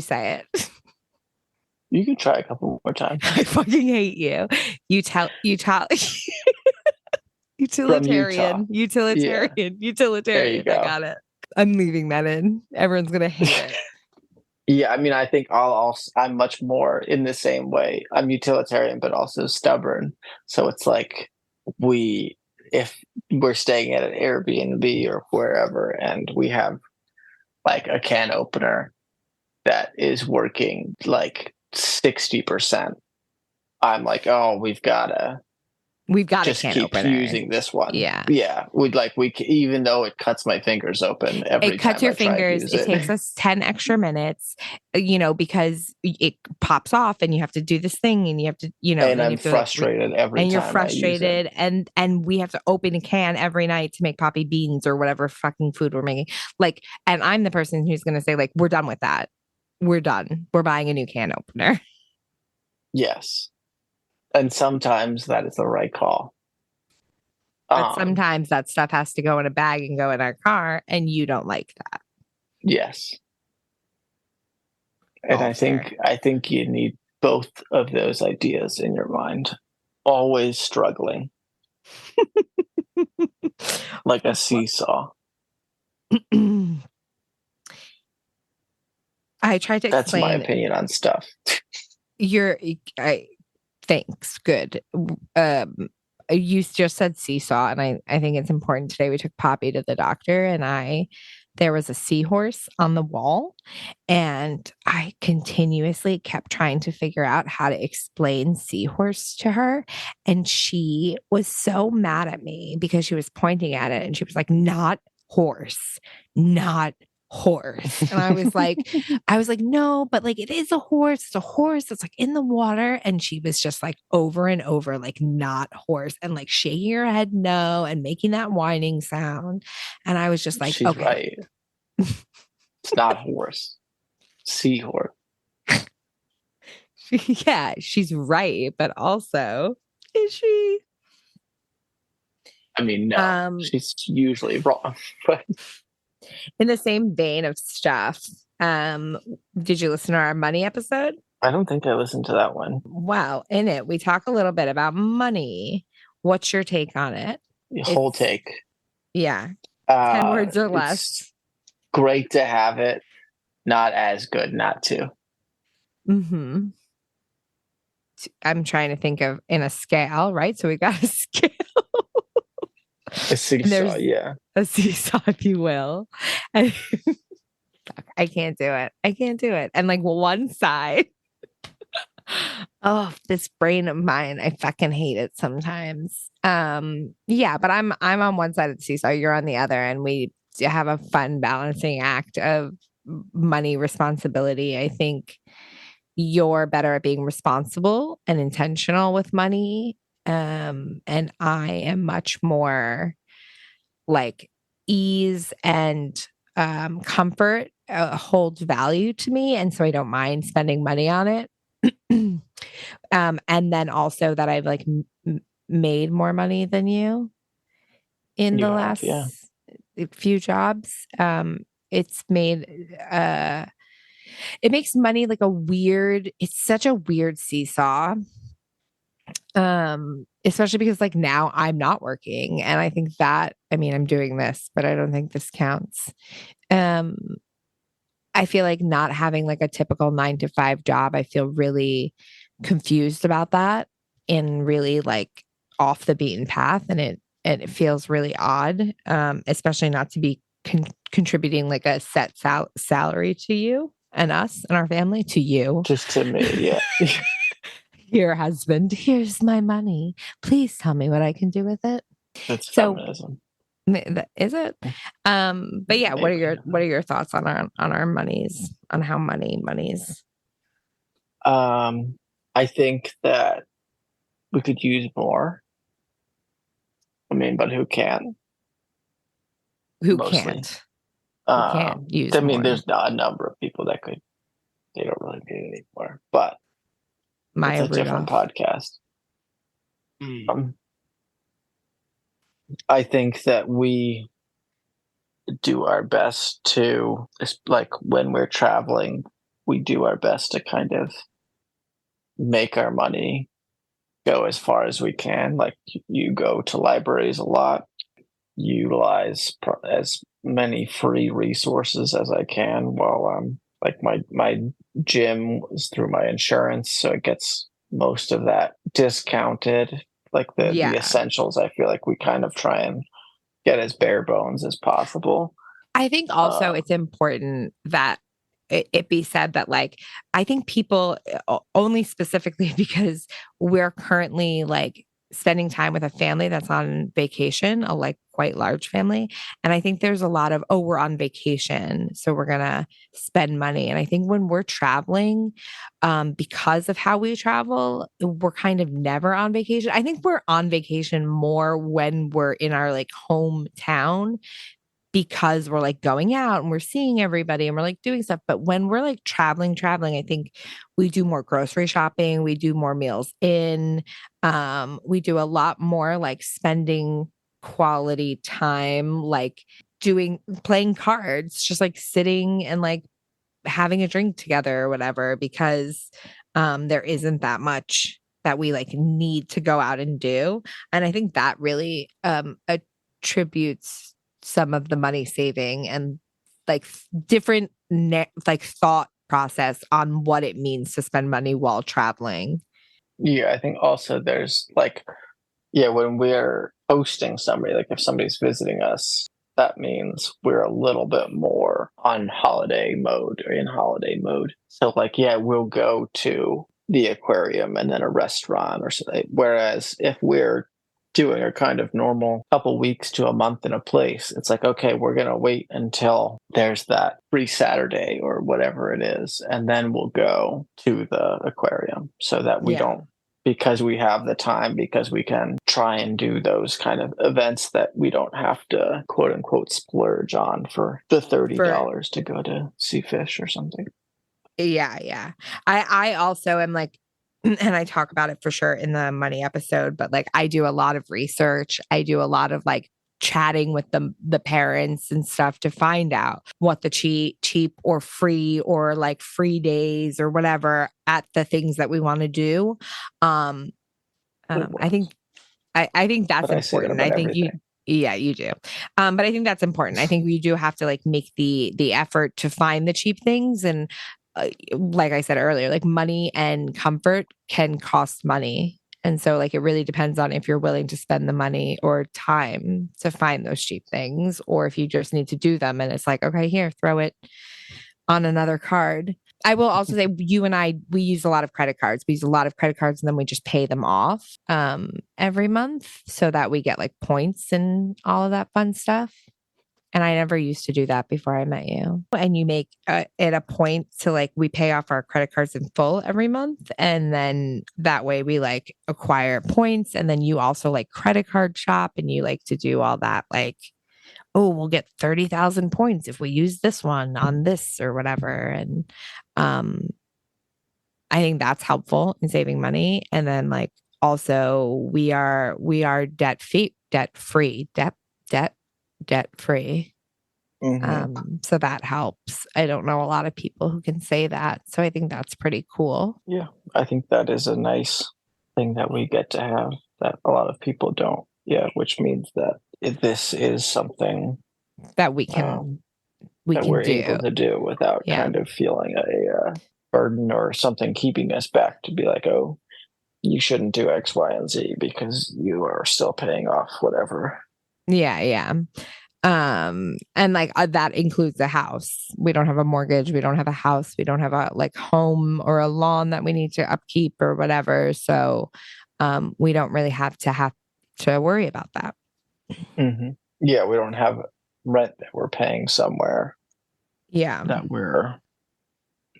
say it. You can try a couple more times. I fucking hate you. Utilitarian. There you go. I got it. I'm leaving that in. Everyone's gonna hate it. Yeah, I mean, I think I'm much more in the same way. I'm utilitarian, but also stubborn. So it's like if we're staying at an Airbnb or wherever, and we have like a can opener that is working like 60%, I'm like, oh, we've got to just keep using this one. Yeah. Even though it cuts my fingers open every time. It cuts your fingers. It takes us 10 extra minutes, because it pops off and you have to do this thing and you have to, and I'm frustrated every time. And you're frustrated, and we have to open a can every night to make poppy beans or whatever fucking food we're making. Like, and I'm the person who's going to say, like, we're done with that. We're done. We're buying a new can opener. Yes. And sometimes that is the right call. But sometimes that stuff has to go in a bag and go in our car, and you don't like that. Yes. And I think you need both of those ideas in your mind. Always struggling. Like a seesaw. I tried to explain. That's my opinion on stuff. Thanks. Good. You just said seesaw, and I think it's important. Today we took Poppy to the doctor, and there was a seahorse on the wall, and I continuously kept trying to figure out how to explain seahorse to her. And she was so mad at me because she was pointing at it and she was like, not horse, not horse. And I was like, no, but like, it is a horse. It's a horse. It's like in the water. And she was just like over and over, like, not horse, and like shaking her head no and making that whining sound. And I was just like, she's okay. Right. It's not horse. Seahorse. Yeah, she's right. But also, is she? I mean, no, she's usually wrong. But in the same vein of stuff, did you listen to our money episode? I don't think I listened to that one. Wow. In it, we talk a little bit about money. What's your take on it? Whole take. Yeah. 10 words or less. Great to have it. Not as good not to. Mm-hmm. I'm trying to think of in a scale, right? So we got a scale. A seesaw, yeah. A seesaw, if you will. And I can't do it. And like one side. Oh, this brain of mine, I fucking hate it sometimes. Yeah, but I'm on one side of the seesaw, you're on the other, and we have a fun balancing act of money responsibility. I think you're better at being responsible and intentional with money. And I am much more like ease and comfort holds value to me. And so I don't mind spending money on it. And then also that I've like made more money than you in You the have, yeah. last few jobs. It's made it makes money like a weird, it's such a weird seesaw. Especially because like now I'm not working. And I think that, I mean, I'm doing this, but I don't think this counts. Um, I feel like not having like a typical 9 to 5 job, I feel really confused about that and really like off the beaten path. And it feels really odd, especially not to be contributing like a set salary to you and us and our family to you. Just to me, yeah. Your husband, here's my money. Please tell me what I can do with it. That's So feminism. is it? But yeah, Maybe. what are your thoughts on our monies, on how money's? I think that we could use more. I mean, but who can? Who Mostly. can't? Who can't use I mean, more? there's not a number of people that could. They don't really need it anymore, but that's Maya a different Rudolph. podcast. I think that we do our best to, like when we're traveling, we do our best to kind of make our money go as far as we can. Like you go to libraries a lot, utilize as many free resources as I can while like my gym is through my insurance, so it gets most of that discounted. Like the Yeah. essentials, I feel like we kind of try and get as bare bones as possible. I think also Uh, it's important that it be said that like I think people only specifically because we're currently like spending time with a family that's on vacation, a like quite large family. And I think there's a lot of, oh, we're on vacation, so we're gonna spend money. And I think when we're traveling, because of how we travel, we're kind of never on vacation. I think we're on vacation more when we're in our like hometown because we're like going out and we're seeing everybody and we're like doing stuff. But when we're like traveling, I think we do more grocery shopping, we do more meals in, we do a lot more like spending quality time, like playing cards, just like sitting and like having a drink together or whatever, because there isn't that much that we like need to go out and do. And I think that really attributes some of the money saving and like different like thought process on what it means to spend money while traveling. yeah, I think also there's like, yeah, when we're hosting somebody, like if somebody's visiting us, that means we're a little bit more on holiday mode or in holiday mode. So, like, yeah, we'll go to the aquarium and then a restaurant or something. Whereas if we're doing a kind of normal couple weeks to a month in a place, it's like, okay, we're going to wait until there's that free Saturday or whatever it is. And then we'll go to the aquarium so that we Yeah. don't, because we have the time, because we can try and do those kind of events that we don't have to quote unquote splurge on for the For $30 to go to see fish or something. Yeah, yeah. I also am like, and I talk about it for sure in the money episode, but like I do a lot of research. I do a lot of like chatting with the parents and stuff to find out what the cheap or free days or whatever at the things that we want to do. Um It I was, think I think that's but I say that important. about I think you everything. Yeah, you do. But I think that's important. I think we do have to like make the effort to find the cheap things. And like I said earlier, like money and comfort can cost money. And so like it really depends on if you're willing to spend the money or time to find those cheap things, or if you just need to do them and it's like, okay, here, throw it on another card. I will also say you and I, we use a lot of credit cards. We use a lot of credit cards and then we just pay them off every month so that we get like points and all of that fun stuff. And I never used to do that before I met you. And you make it a point to like, we pay off our credit cards in full every month. And then that way we like acquire points. And then you also like credit card shop and you like to do all that. Like, oh, we'll get 30,000 points if we use this one on this or whatever. And um, I think that's helpful in saving money. And then like also we are debt free. Debt free. So that helps. I don't know a lot of people who can say that. So I think that's pretty cool. Yeah, I think that is a nice thing that we get to have that a lot of people don't. Yeah, which means that this is something that we can we're do. able to do without kind of feeling a burden or something keeping us back to be like, oh, you shouldn't do X, Y, and Z because you are still paying off whatever. Yeah. And like that includes a house. We don't have a mortgage. We don't have a house. We don't have a like home or a lawn that we need to upkeep or whatever. So, we don't really have to worry about that. Yeah. We don't have rent that we're paying somewhere. Yeah. That we're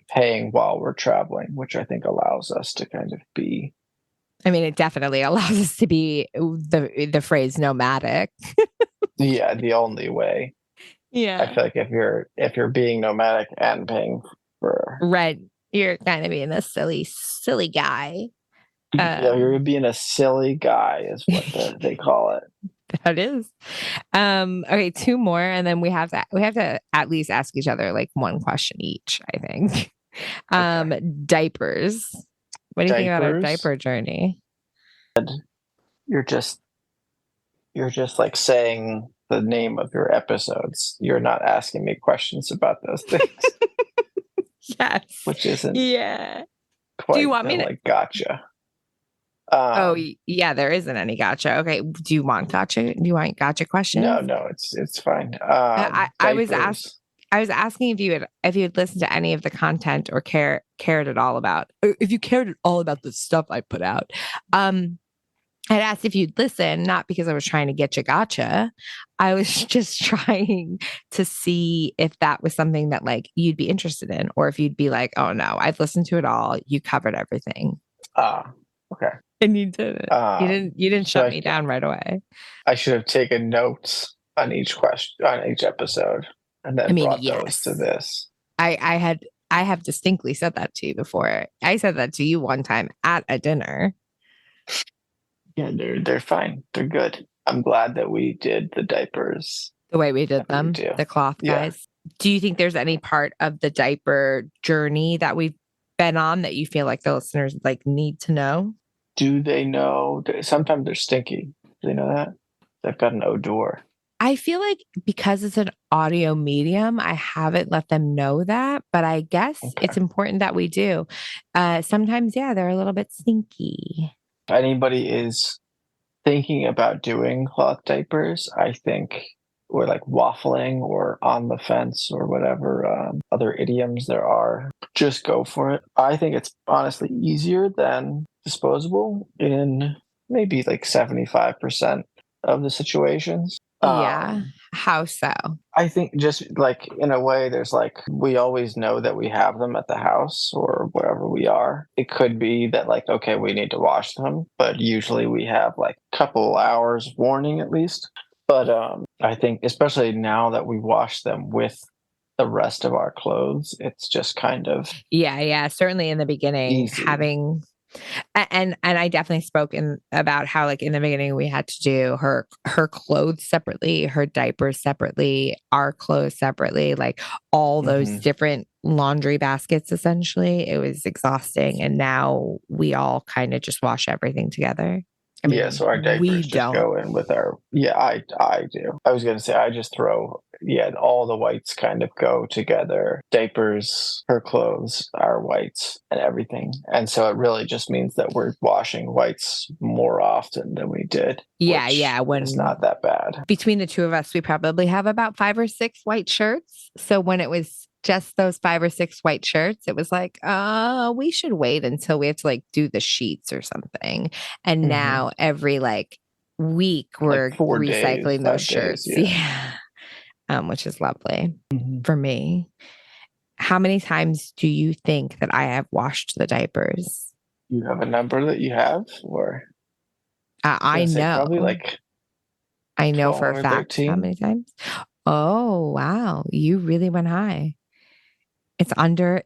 paying while we're traveling, which I think allows us to kind of be. I mean, it definitely allows us to be the phrase nomadic. Yeah, the only way. Yeah. I feel like if you're being nomadic and paying for rent, you're kind of being a silly guy. Yeah, you're being a silly guy is what they call it. That is. Okay, two more, and then we have to at least ask each other like one question each, I think. Okay. Diapers. What do you think about our diaper journey? You're just like saying the name of your episodes. You're not asking me questions about those things. Yes. Which isn't quite do you want me to like gotcha. Oh yeah, there isn't any gotcha. Okay. Do you want gotcha? Do you want gotcha questions? No, it's fine. I was asking if you had listened to any of the content or cared at all about, or if you cared at all about the stuff I put out. I'd asked if you'd listen, not because I was trying to get you gotcha. I was just trying to see if that was something that like you'd be interested in, or if you'd be like, oh no, I've listened to it all. You covered everything. Okay. And you didn't. You didn't shut me down right away. I should have taken notes on each question on each episode and then brought those to this. I have distinctly said that to you before. I said that to you one time at a dinner. Yeah, they're fine. They're good. I'm glad that we did the diapers the way we did them, the cloth guys. Do you think there's any part of the diaper journey that we've been on that you feel like the listeners like need to know? Do they know? Sometimes they're stinky. Do they know that? They've got an odor. I feel like because it's an audio medium, I haven't let them know that, but I guess it's important that we do. Sometimes, they're a little bit stinky. If anybody is thinking about doing cloth diapers, I think, or like waffling or on the fence or whatever other idioms there are, just go for it. I think it's honestly easier than disposable in maybe like 75% of the situations. How so? I think just like in a way, there's like, we always know that we have them at the house or wherever we are. It could be that like, okay, we need to wash them, but usually we have like a couple hours warning at least. But I think especially now that we wash them with the rest of our clothes, it's just kind of certainly in the beginning easy. And I definitely spoke about how like in the beginning we had to do her clothes separately, her diapers separately, our clothes separately, like all those different laundry baskets. Essentially, it was exhausting, and now we all kind of just wash everything together. I mean, so our diapers just go in with our. I do. I was gonna say I just throw. All the whites kind of go together. Diapers, her clothes, our whites, and everything. And so it really just means that we're washing whites more often than we did. When it's not that bad. Between the two of us, we probably have about 5 or 6 white shirts. So when it was just those 5 or 6 white shirts, it was like, we should wait until we have to like do the sheets or something. And now every like week we're like recycling those shirts. which is lovely Mm-hmm. for me. How many times do you think that I have washed the diapers? You have a number that you have, or I was I gonna say know. probably like I know 12 for a or fact how 13. many times. Oh, wow. You really went high. It's under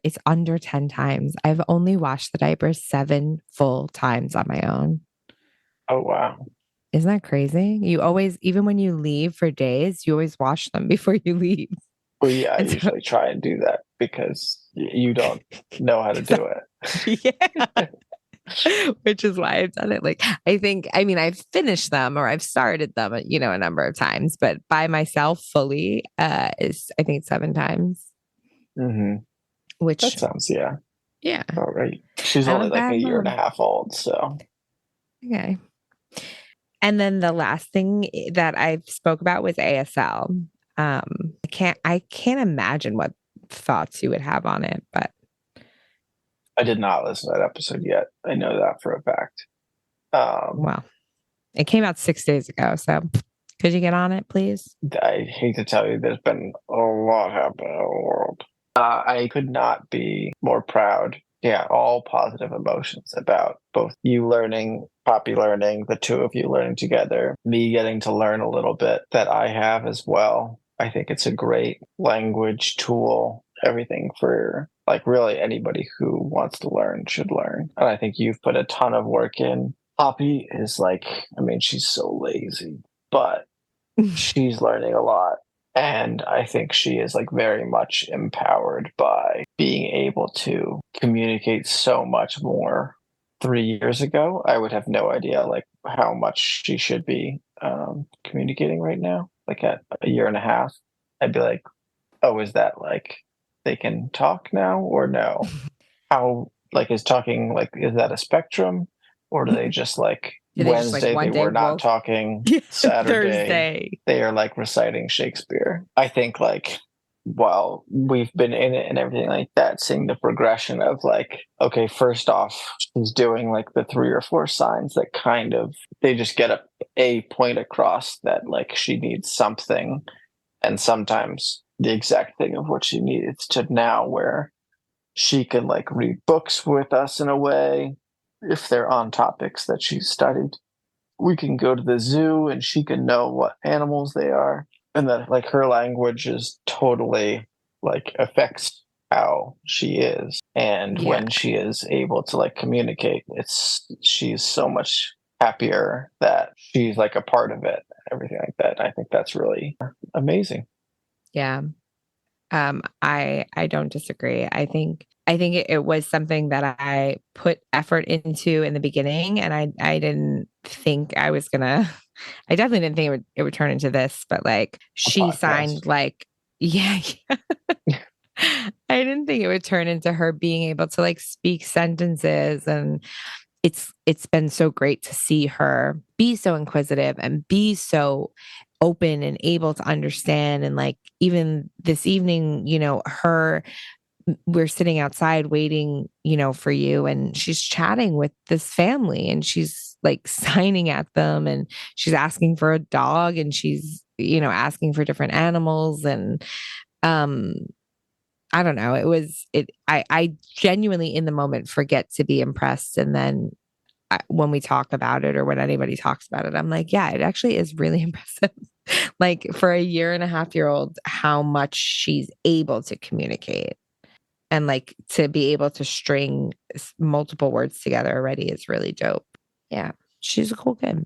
10 times. I've only washed the diapers 7 full times on my own. Oh wow. Isn't that crazy? You always, even when you leave for days, you always wash them before you leave. Well, yeah, I And so, usually try and do that because you don't know how to 'cause do yeah, it. which is why I've done it. Like, I mean, I've finished them or I've started them, a number of times, but by myself fully, is I think 7 times, Hmm. That which, sounds, yeah, yeah, all right. She's I'm only a like a bad year and a mom. half old, so Okay. And then the last thing that I spoke about was ASL. I can't imagine what thoughts you would have on it, but I did not listen to that episode yet. I know that for a fact. Um, well, it came out 6 days ago. So could you get on it, please? I hate to tell you, there's been a lot happening in the world. I could not be more proud. Yeah, all positive emotions about both you learning, Poppy learning, the two of you learning together, me getting to learn a little bit that I have as well. I think it's a great language tool, everything for like really anybody who wants to learn should learn. And I think you've put a ton of work in. Poppy is like, I mean, she's so lazy, but she's learning a lot. And I think she is like very much empowered by being able to communicate so much more. 3 years ago, I would have no idea like how much she should be communicating right now. Like at a year and a half, I'd be like, oh, is that like they can talk now or no? How like is talking like is that a spectrum, or do they just like Do they just like Wednesday they one day were not wolf? talking, Yeah, Saturday Thursday. they are like reciting Shakespeare? I think like while we've been in it and everything like that, seeing the progression of like, okay, first off, she's doing like the 3 or 4 signs that kind of they just get a point across that like she needs something, and sometimes the exact thing of what she needs, to now where she can like read books with us in a way if they're on topics that she's studied. We can go to the zoo and she can know what animals they are. And that like her language is totally like affects how she is. And Yeah. when she is able to like communicate, she's so much happier that she's like a part of it, everything like that. I think that's really amazing. Yeah. I don't disagree. I think it was something that I put effort into in the beginning, and I didn't think I was gonna. I definitely didn't think it would turn into this, but like A she podcast. signed like yeah, I didn't think it would turn into her being able to like speak sentences, and it's been so great to see her be so inquisitive and be so open and able to understand. And like even this evening, her we're sitting outside waiting, for you, and she's chatting with this family and she's like signing at them, and she's asking for a dog, and she's, asking for different animals. And um I don't know. I genuinely in the moment forget to be impressed. And then when we talk about it or when anybody talks about it, I'm like, yeah, it actually is really impressive. Like for a year and a half year old, how much she's able to communicate and like to be able to string multiple words together already is really dope. Yeah, she's a cool kid.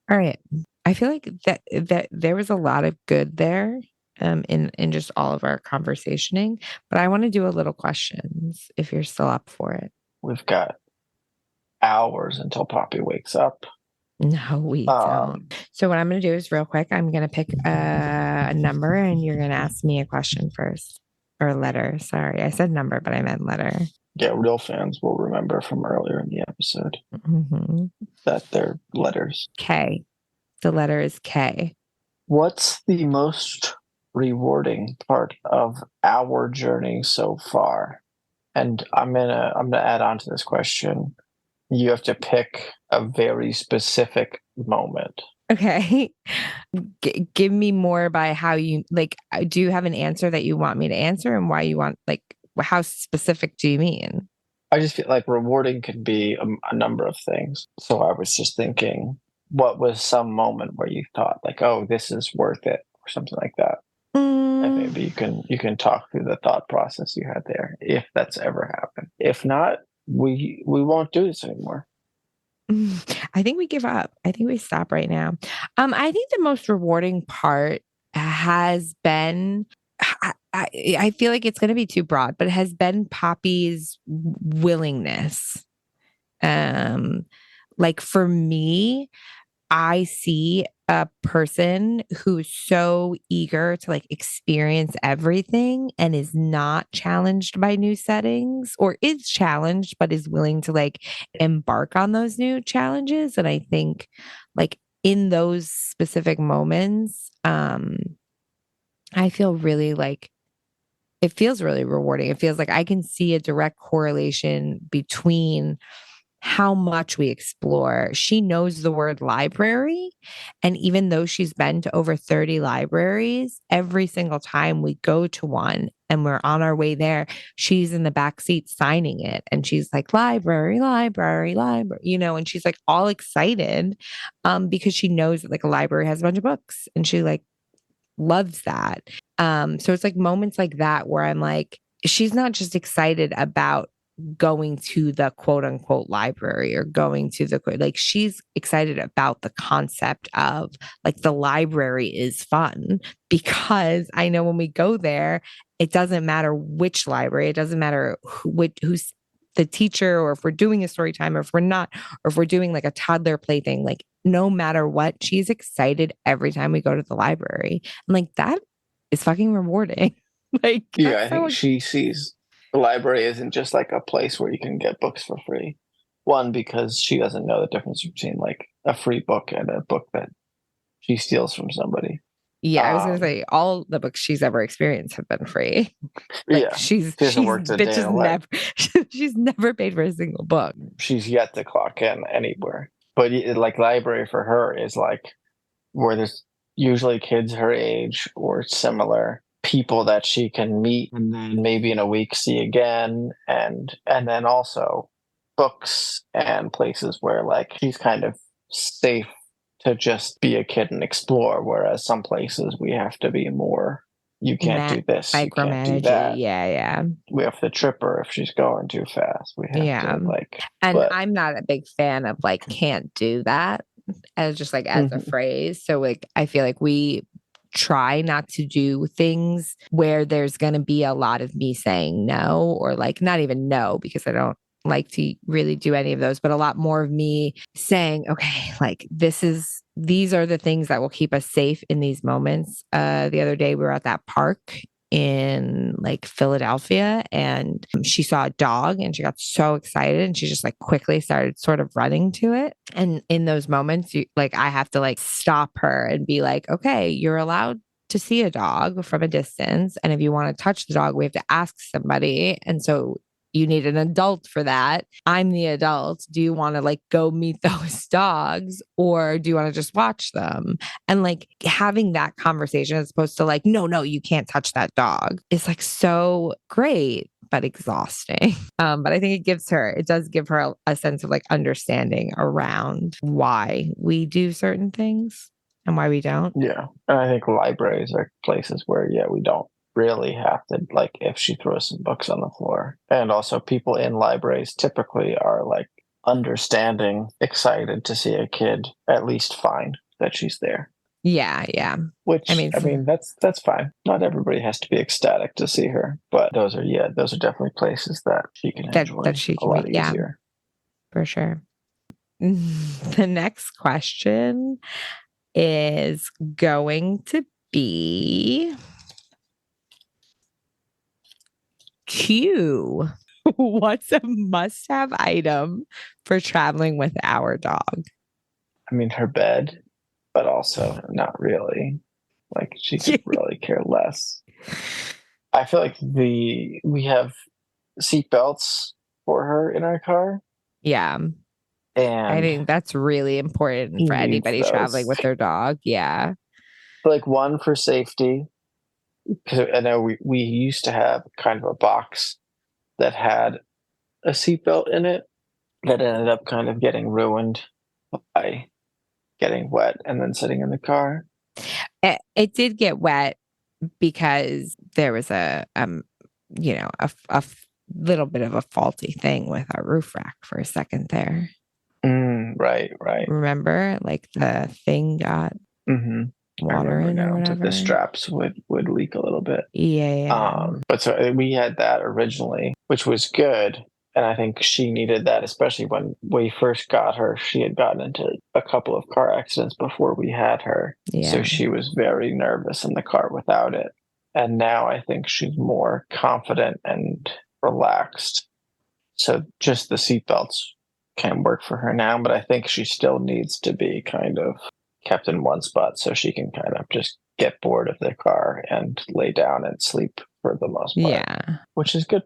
All right. I feel like that there was a lot of good there in just all of our conversationing, but I want to do a little questions if you're still up for it. We've got hours until Poppy wakes up. No, we don't. Um, So what I'm going to do is real quick, I'm going to pick a number and you're going to ask me a question first, or a letter. Sorry, I said number, but I meant letter. yeah, real fans will remember from earlier in the episode Mhm. that they're letters. K. The letter is K. What's the most rewarding part of our journey so far? And I'm gonna add on to this question. You have to pick a very specific moment. Okay. Give me more by how you like, do you have an answer that you want me to answer and why you want, like, how specific do you mean? I just feel like rewarding can be a number of things. So I was just thinking, what was some moment where you thought like, oh, this is worth it, or something like that? And Mm, maybe you can talk through the thought process you had there, if that's ever happened. If not, we won't do this anymore. I think we give up. I think we stop right now. I think the most rewarding part has been, I feel like it's going to be too broad, but it has been Poppy's willingness. Um, like for me, I see a person who's so eager to like experience everything and is not challenged by new settings, or is challenged but is willing to like embark on those new challenges. And I think like in those specific moments, I feel really like it feels really rewarding. It feels like I can see a direct correlation between how much we explore. She knows the word library. And even though she's been to over 30 libraries, every single time we go to one and we're on our way there, she's in the back seat signing it. And she's like, library, library, library, and she's like all excited because she knows that like a library has a bunch of books and she like loves that. So it's like moments like that where I'm like, she's not just excited about going to the quote unquote library or going to the like she's excited about the concept of like the library is fun because I know when we go there it doesn't matter which library, it doesn't matter who's the teacher, or if we're doing a story time, or if we're not, or if we're doing like a toddler plaything, like no matter what, she's excited every time we go to the library. And like that is fucking rewarding. Like Yeah, that's I think so she sees the library isn't just like a place where you can get books for free. One, because she doesn't know the difference between like a free book and a book that she steals from somebody. yeah, I was gonna Um, say all the books she's ever experienced have been free. Like yeah, she hasn't she's worked a day bitch in has her life. never she's never paid for a single book. She's yet to clock in anywhere. But like library for her is like where there's usually kids her age or similar, people that she can meet and then maybe in a week see again, and then also books and places where like she's kind of safe to just be a kid and explore, whereas some places we have to be more, you can't Matt do this, you can't do micromanagey. that, Yeah, yeah. we have to trip her if she's going too fast, we have Yeah. to like, And but I'm not a big fan of like can't do that as just like as a mhm. phrase. So like I feel like we try not to do things where there's going to be a lot of me saying no, or like not even no because I don't like to really do any of those, but a lot more of me saying, okay, like these are the things that will keep us safe in these moments. The other day we were at that park in like Philadelphia, and she saw a dog and she got so excited and she just like quickly started sort of running to it. And in those moments, like I have to like stop her and be like, okay, you're allowed to see a dog from a distance. And if you want to touch the dog, we have to ask somebody. And so you need an adult for that. I'm the adult. Do you want to like go meet those dogs, or do you want to just watch them? And like having that conversation as opposed to like, no, no, you can't touch that dog is like so great, but exhausting. But I think it does give her a sense of like understanding around why we do certain things and why we don't. Yeah, and I think libraries are places where, yeah, we don't really have to, like, if she throws some books on the floor. And also, people in libraries typically are like understanding, excited to see a kid at least find that she's there. Yeah, yeah. I Which, mean, I mean, that's fine. Not everybody has to be ecstatic to see her, but those are definitely places that she can that enjoy she a can be, lot yeah, easier. for sure. The next question is going to be Q. What's a must have item for traveling with our dog? I mean, her bed, but also not really. Like she could really care less. I feel like we have seat belts for her in our car. Yeah. I And think that's really important he for needs anybody traveling those. with their dog. Yeah. Like one for safety. Because I know we used to have kind of a box that had a seatbelt in it that ended up kind of getting ruined by getting wet and then sitting in the car. It did get wet because there was a little bit of a faulty thing with our roof rack for a second there. Right. Remember, like the thing got I water remember in or now that whatever. the straps would leak a little bit. Yeah. But so we had that originally, which was good. And I think she needed that, especially when we first got her. She had gotten into a couple of car accidents before we had her. So Yeah. she was very nervous in the car without it. And now I think she's more confident and relaxed. So just the seatbelts can work for her now, but I think she still needs to be kind of kept in one spot so she can kind of just get bored of the car and lay down and sleep for the most part. Yeah. Which is good.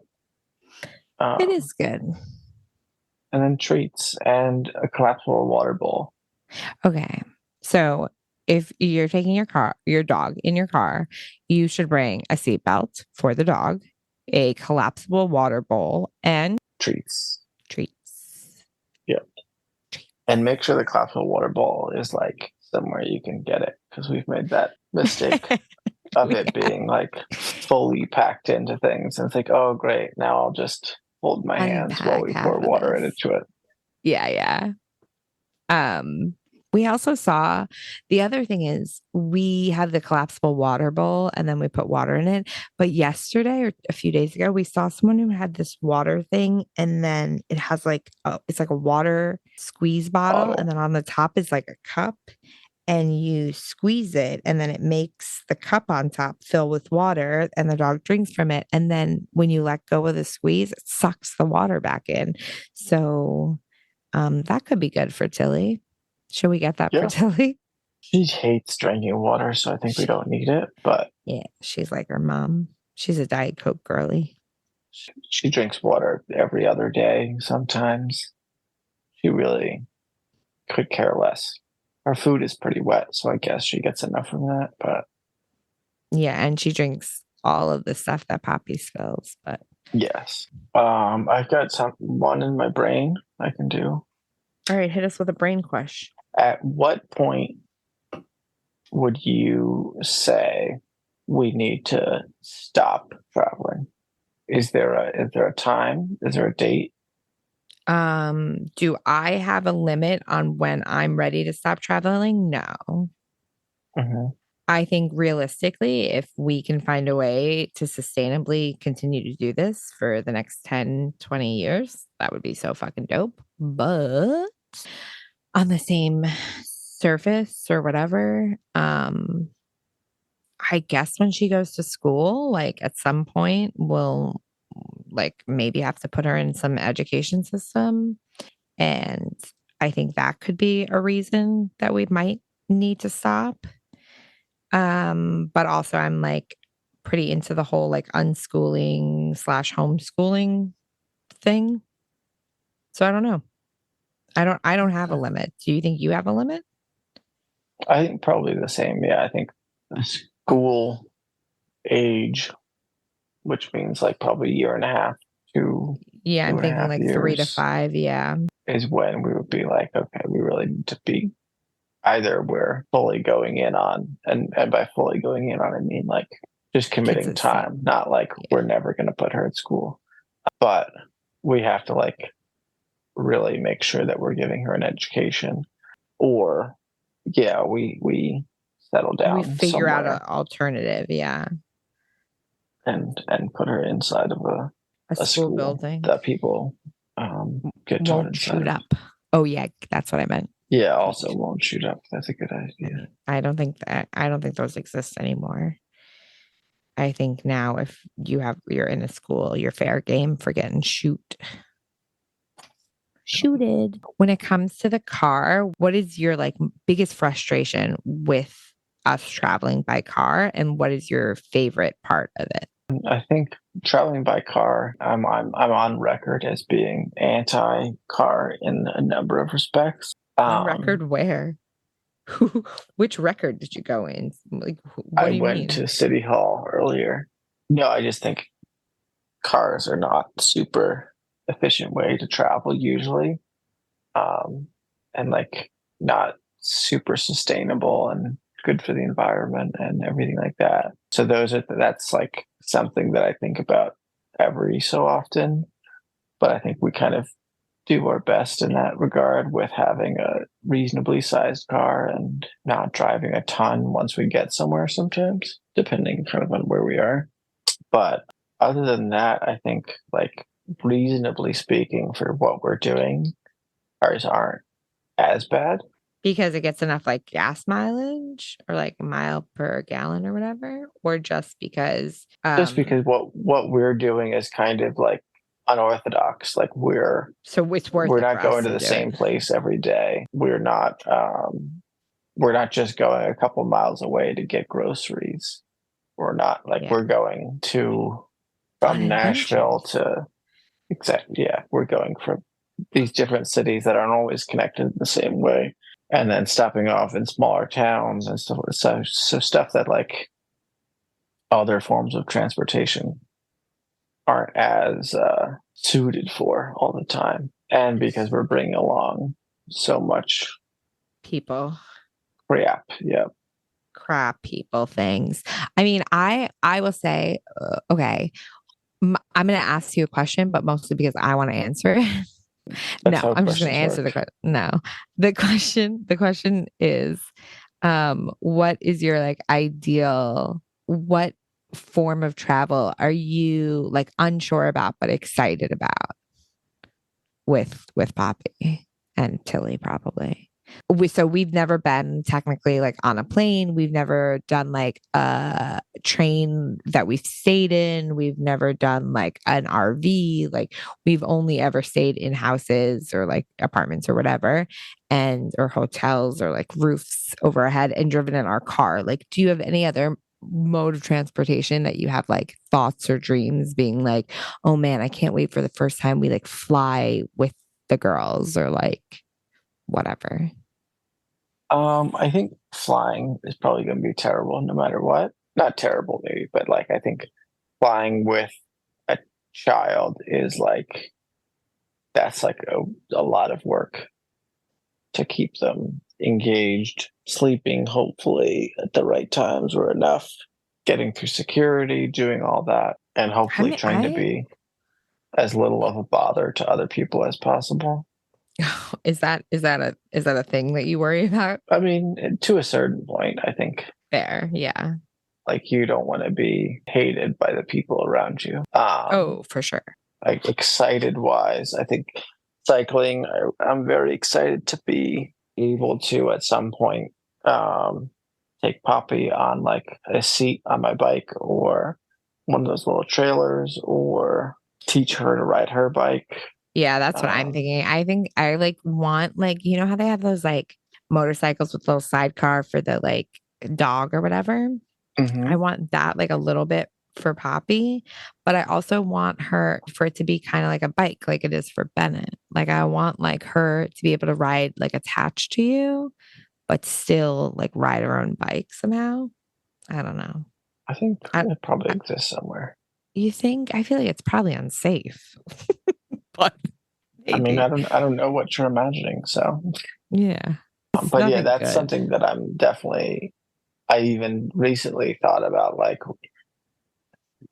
It is good. And then treats and a collapsible water bowl. Okay. So if you're taking your dog in your car, you should bring a seatbelt for the dog, a collapsible water bowl, and treats. Yep. And make sure the collapsible water bowl is like somewhere you can get it, because we've made that mistake of it being like fully packed into things. And it's like, oh, great. Now I'll just hold my hands while we pour water into it. Yeah. We also saw the other thing is we had the collapsible water bowl and then we put water in it. But yesterday or a few days ago, we saw someone who had this water thing and then it has it's like a water squeeze bottle. And then on the top is like a cup and you squeeze it and then it makes the cup on top fill with water and the dog drinks from it. And then when you let go of the squeeze, it sucks the water back in. So that could be good for Tilly. Should we get that for Tilly? She hates drinking water, so I think we don't need it. But yeah, she's like her mom. She's a Diet Coke girly. She drinks water every other day. Sometimes she really could care less. Our food is pretty wet, so I guess she gets enough from that. But yeah, and she drinks all of the stuff that Poppy spills. But yes, I've got one in my brain I can do. All right, hit us with a brain question. At what point would you say we need to stop traveling? Is there a time? Is there a date? Do I have a limit on when I'm ready to stop traveling? No. I think realistically, if we can find a way to sustainably continue to do this for the next 10, 20 years, that would be so fucking dope. But on the same surface or whatever, I guess when she goes to school, like at some point, we'll like maybe have to put her in some education system. And I think that could be a reason that we might need to stop. But also I'm like pretty into the whole like unschooling / homeschooling thing. So I don't know. I don't have a limit. Do you think you have a limit? I think probably the same. Yeah, I think school age, which means like probably a year and a half to I'm thinking like 3 to 5. Yeah, is when we would be like, okay, we really need to be either we're fully going in on, and by fully going in on, I mean like just committing time, not like we're never going to put her at school, but we have to like really make sure that we're giving her an education, or we settle down, we figure out an alternative, and put her inside of a school building that people get taught won't shoot up. Oh yeah, that's what I meant. Yeah, also won't shoot up. That's a good idea. I don't think those exist anymore. I think now if you're in a school, you're fair game for getting shooted. When it comes to the car, what is your like biggest frustration with us traveling by car and what is your favorite part of it? I think traveling by car, I'm on record as being anti-car in a number of respects. On record where? Which record did you go in? Like, what I do you went mean? to City Hall earlier. No, I just think cars are not super efficient way to travel usually, and like not super sustainable and good for the environment and everything like that. So that's like something that I think about every so often. But I think we kind of do our best in that regard with having a reasonably sized car and not driving a ton once we get somewhere sometimes, depending kind of on where we are. But other than that, I think like reasonably speaking for what we're doing, cars aren't as bad. Because it gets enough like gas mileage or like a mile per gallon or whatever, or just because Just because what we're doing is kind of like unorthodox. Like so it's worth we're it for not us going to to the do it. same place every day. We're not just going a couple miles away to get groceries. We're not like Yeah. we're going to On from Nashville adventures. to exactly, yeah, we're going from these different cities that aren't always connected in the same way, and then stopping off in smaller towns and stuff. So stuff that like other forms of transportation aren't as suited for all the time, and because we're bringing along so much People. crap. Yeah, Crap people things. I mean, I will say, okay, I'm going to ask you a question, but mostly because I want to answer it. that's No, how I'm just going to questions answer the work. question. No, the question is, what is your like ideal? What form of travel are you like unsure about but excited about with Poppy and Tilly probably? So we've never been technically like on a plane. We've never done like a train that we've stayed in. We've never done like an RV. Like we've only ever stayed in houses or like apartments or whatever, and or hotels or like roofs overhead and driven in our car. Like, do you have any other mode of transportation that you have like thoughts or dreams being like, oh man, I can't wait for the first time we like fly with the girls or like whatever. I think flying is probably going to be terrible no matter what. Not terrible, maybe, but like I think flying with a child is like that's like a lot of work to keep them engaged, sleeping hopefully at the right times or enough, getting through security, doing all that, and I hopefully mean, trying to be as little of a bother to other people as possible. is that a thing that you worry about? I mean, to a certain point, I think There, yeah. like you don't want to be hated by the people around you. Oh, for sure. Like excited wise, I think cycling, I'm very excited to be able to at some point take Poppy on like a seat on my bike or one of those little trailers or teach her to ride her bike. Yeah, that's what I'm Um, thinking. I think I like want like you know how they have those like motorcycles with little sidecar for the like dog or whatever. I mhm. want that like a little bit for Poppy, but I also want her for it to be kind of like a bike, like it is for Bennett. Like I want like her to be able to ride like attached to you, but still like ride her own bike somehow. I don't know. I think I, it probably I exists somewhere. you think? I feel like it's probably unsafe, but I mean, maybe. I don't know what you're imagining, so Yeah, it's but yeah, nothing that's good. something that I even recently thought about like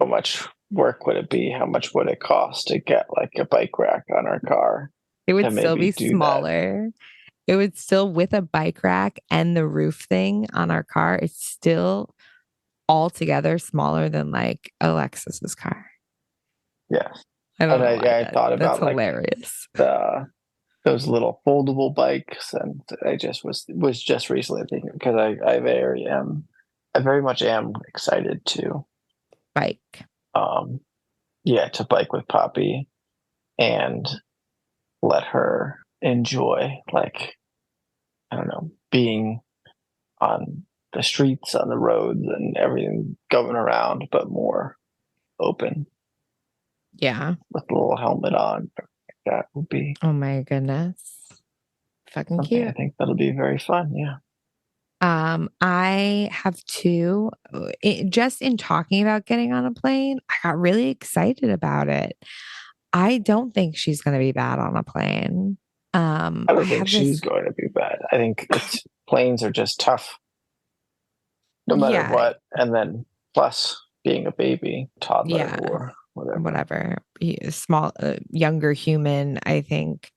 how much work would it be? How much would it cost to get like a bike rack on our car It to would still maybe be do that? smaller. It would still with a bike rack and the roof thing on our car. It's still altogether smaller than like Alexis's car. Yeah. I don't And know why I that thought that's about like hilarious. the those little foldable bikes, and I just was just recently thinking because I very much am excited to Bike. um yeah to bike with Poppy and let her enjoy like I don't know being on the streets, on the roads, and everything going around, but more. open. Yeah. With a little helmet on. That would be. Oh my goodness. Fucking something cute. I think that'll be very fun. Yeah. I have two. Just in talking about getting on a plane, I got really excited about it. I don't think she's going to be bad on a plane. I I don't think have she's this, going to be bad. I think planes are just tough no matter yeah, what. And then plus being a baby, toddler, yeah, or whatever. whatever. Small, younger human, I think.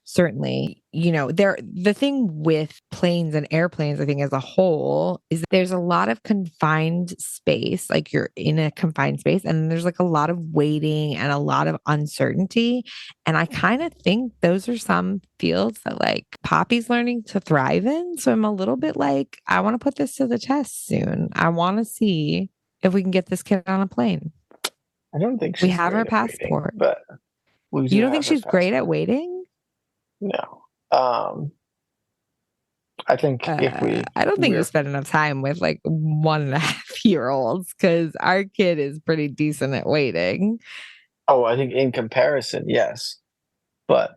Certainly, the thing with planes and airplanes, I think as a whole, is that there's a lot of confined space. Like you're in a confined space, and there's like a lot of waiting and a lot of uncertainty. And I kind of think those are some fields that like Poppy's learning to thrive in. So I'm a little bit like, I want to put this to the test soon. I want to see if we can get this kid on a plane. I don't think We she's have her great at waiting, passport. but we You do don't think have her she's great at passport. waiting? No. I think if I don't think you we're spend enough time with like 1.5 year olds because our kid is pretty decent at waiting. I think in comparison, yes. But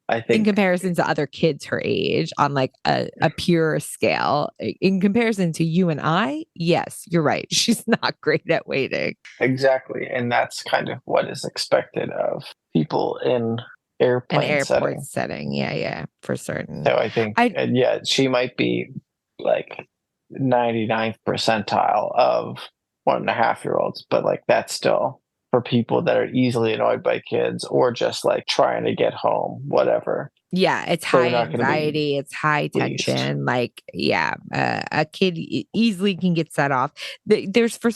I In think comparison to other kids her age on like a pure scale. In comparison to you and I, yes, you're right. She's not great at waiting. exactly. And that's kind of what is expected of people in An airplane airport setting. setting. Yeah, yeah, for certain. So I think, I yeah, she might be like 99th percentile of 1.5-year-olds, but like that's still for people that are easily annoyed by kids or just like trying to get home, whatever. Yeah, it's high They're not going to be anxiety, it's high pleased. tension. Like, yeah, a kid easily can get set off. There's for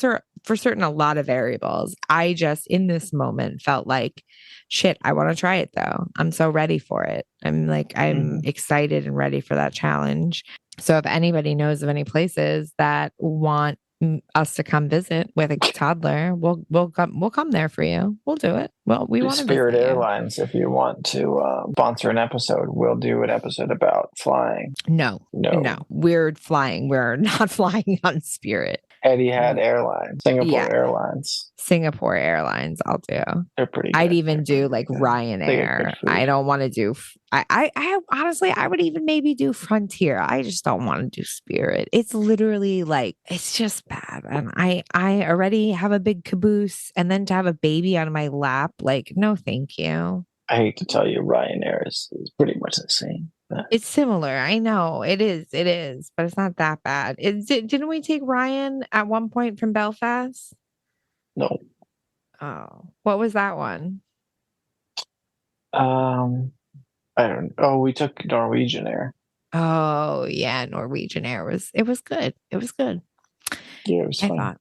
certain a lot of variables. I just in this moment felt like, shit, I want to try it though. I'm so ready for it. I'm Mm-hmm. excited and ready for that challenge. So if anybody knows of any places that want us to come visit with a toddler, we'll come there for you. We'll do it. Well, we want to Spirit visit you. Airlines, if you want to sponsor an episode, we'll do an episode about flying. No, no, No. we're flying. We're not flying on Spirit. Etihad Airlines, Singapore Yeah, Airlines. Singapore Airlines. I'll do. They're pretty I'd good. even do like They get good Ryanair. I food. don't want to do. I honestly, I would even maybe do Frontier. I just don't want to do Spirit. It's literally like it's just bad, and I already have a big caboose, and then to have a baby on my lap, like no, thank you. I hate to tell you, Ryanair is pretty much the same. It's similar. I know it is, but it's not that bad. Didn't we take Ryan at one point from Belfast? No. Oh, what was that one? Um, I don't. Oh, we took Norwegian Air. Oh, yeah, Norwegian Air was good. It was good. Yeah, it was I fun. thought.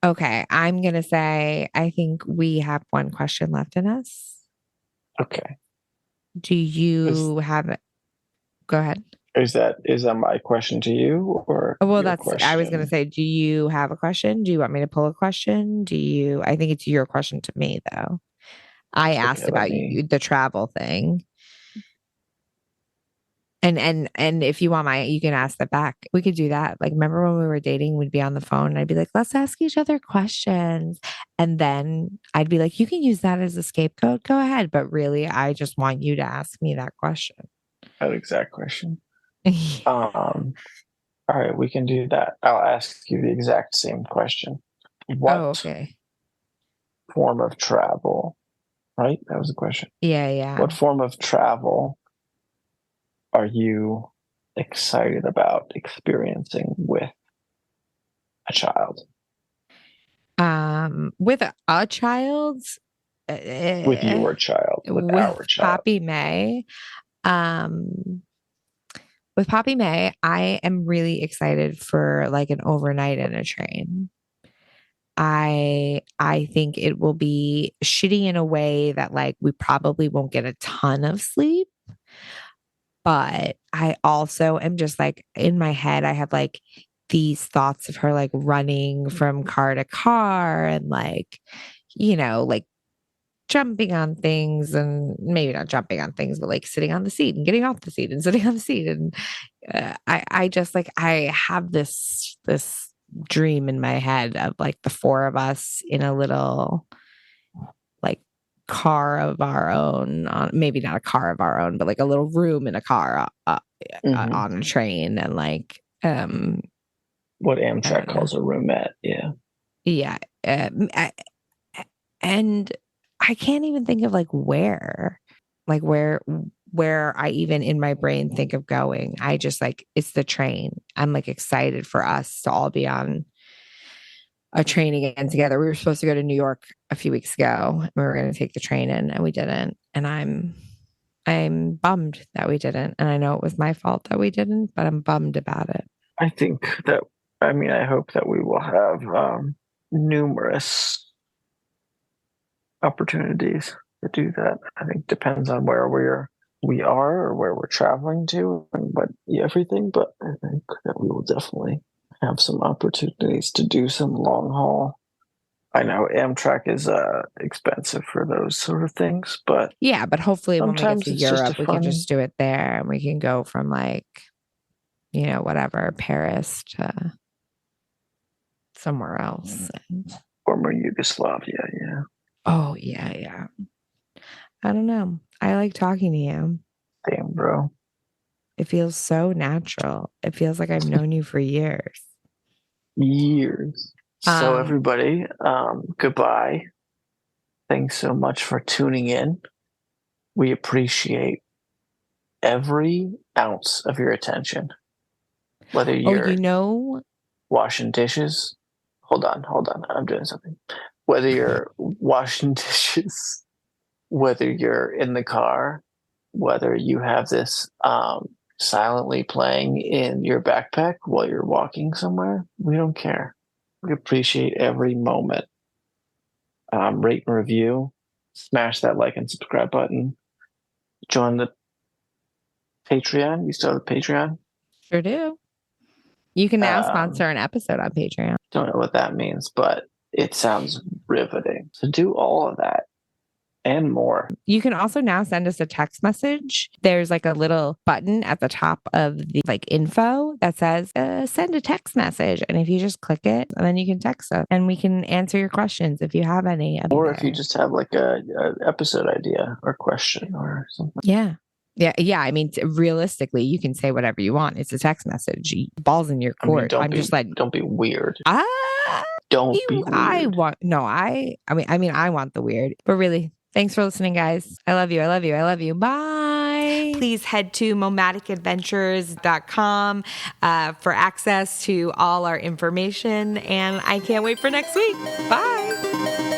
Okay, I'm gonna say I think we have one question left in us. Okay. Do Is you have it? Go ahead. is that my question to you or Oh, well, your I was gonna question? say, do you have a question? Do you want me to pull a question? I think it's your question to me though. I Okay, asked let about me. the travel thing. And if you want you can ask that back. We could do that. Like, remember when we were dating, we'd be on the phone and I'd be like, let's ask each other questions. And then I'd be like, you can use that as a scapegoat. Go ahead. But really, I just want you to ask me that question. That exact question. All right, we can do that. I'll ask you the exact same question. Oh, What okay. form of travel, right? That was the question. Yeah, yeah. What form of travel are you excited about experiencing with a child? With a child, With uh, your child, with with our child. Poppy May, um, with Poppy May, I am really excited for like an overnight in a train. I think it will be shitty in a way that like we probably won't get a ton of sleep, but I also am just like in my head I have like these thoughts of her like running from car to car and like like jumping on things and maybe not jumping on things but like sitting on the seat and getting off the seat and sitting on the seat and I just like I have this dream in my head of like the four of us in a little like car of our own, maybe not a car of our own, but like a little room in a car on a train, and like what Amtrak calls a roomette. Yeah. And I can't even think of like where I even in my brain think of going. I just like, it's the train. I'm like excited for us to all be on a train again together. We were supposed to go to New York a few weeks ago. We were going to take the train in and we didn't. And I'm bummed that we didn't. And I know it was my fault that we didn't, but I'm bummed about it. I hope that we will have numerous opportunities to do that. I think depends on where we are or where we're traveling to and everything, but I think that we will definitely have some opportunities to do some long haul. I know Amtrak is expensive for those sort of things, but yeah, but hopefully when we get to Europe, we can just do it there, and we can go from like, whatever, Paris to somewhere else. Former Yugoslavia, yeah. Oh, yeah. I don't know. I like talking to you. Damn, bro. It feels so natural. It feels like I've known you for years. So everybody, goodbye. Thanks so much for tuning in. We appreciate every ounce of your attention. Whether you're washing dishes. Hold on. I'm doing something. Whether you're washing dishes, whether you're in the car, whether you have this silently playing in your backpack while you're walking somewhere, we don't care. We appreciate every moment. Rate and review, smash that like and subscribe button. Join the Patreon. You still have the Patreon? Sure do. You can now sponsor an episode on Patreon. Don't know what that means, but it sounds riveting. So do all of that and more. You can also now send us a text message. There's like a little button at the top of the like info that says send a text message. And if you just click it, and then you can text us and we can answer your questions if you have any. Or if you just have like a episode idea or question or something. Yeah. I mean, realistically, you can say whatever you want. It's a text message. Balls in your court. Don't be weird. Don't be weird. I want the weird. But really, thanks for listening, guys. I love you. Bye. Please head to momaticadventures.com for access to all our information. And I can't wait for next week. Bye.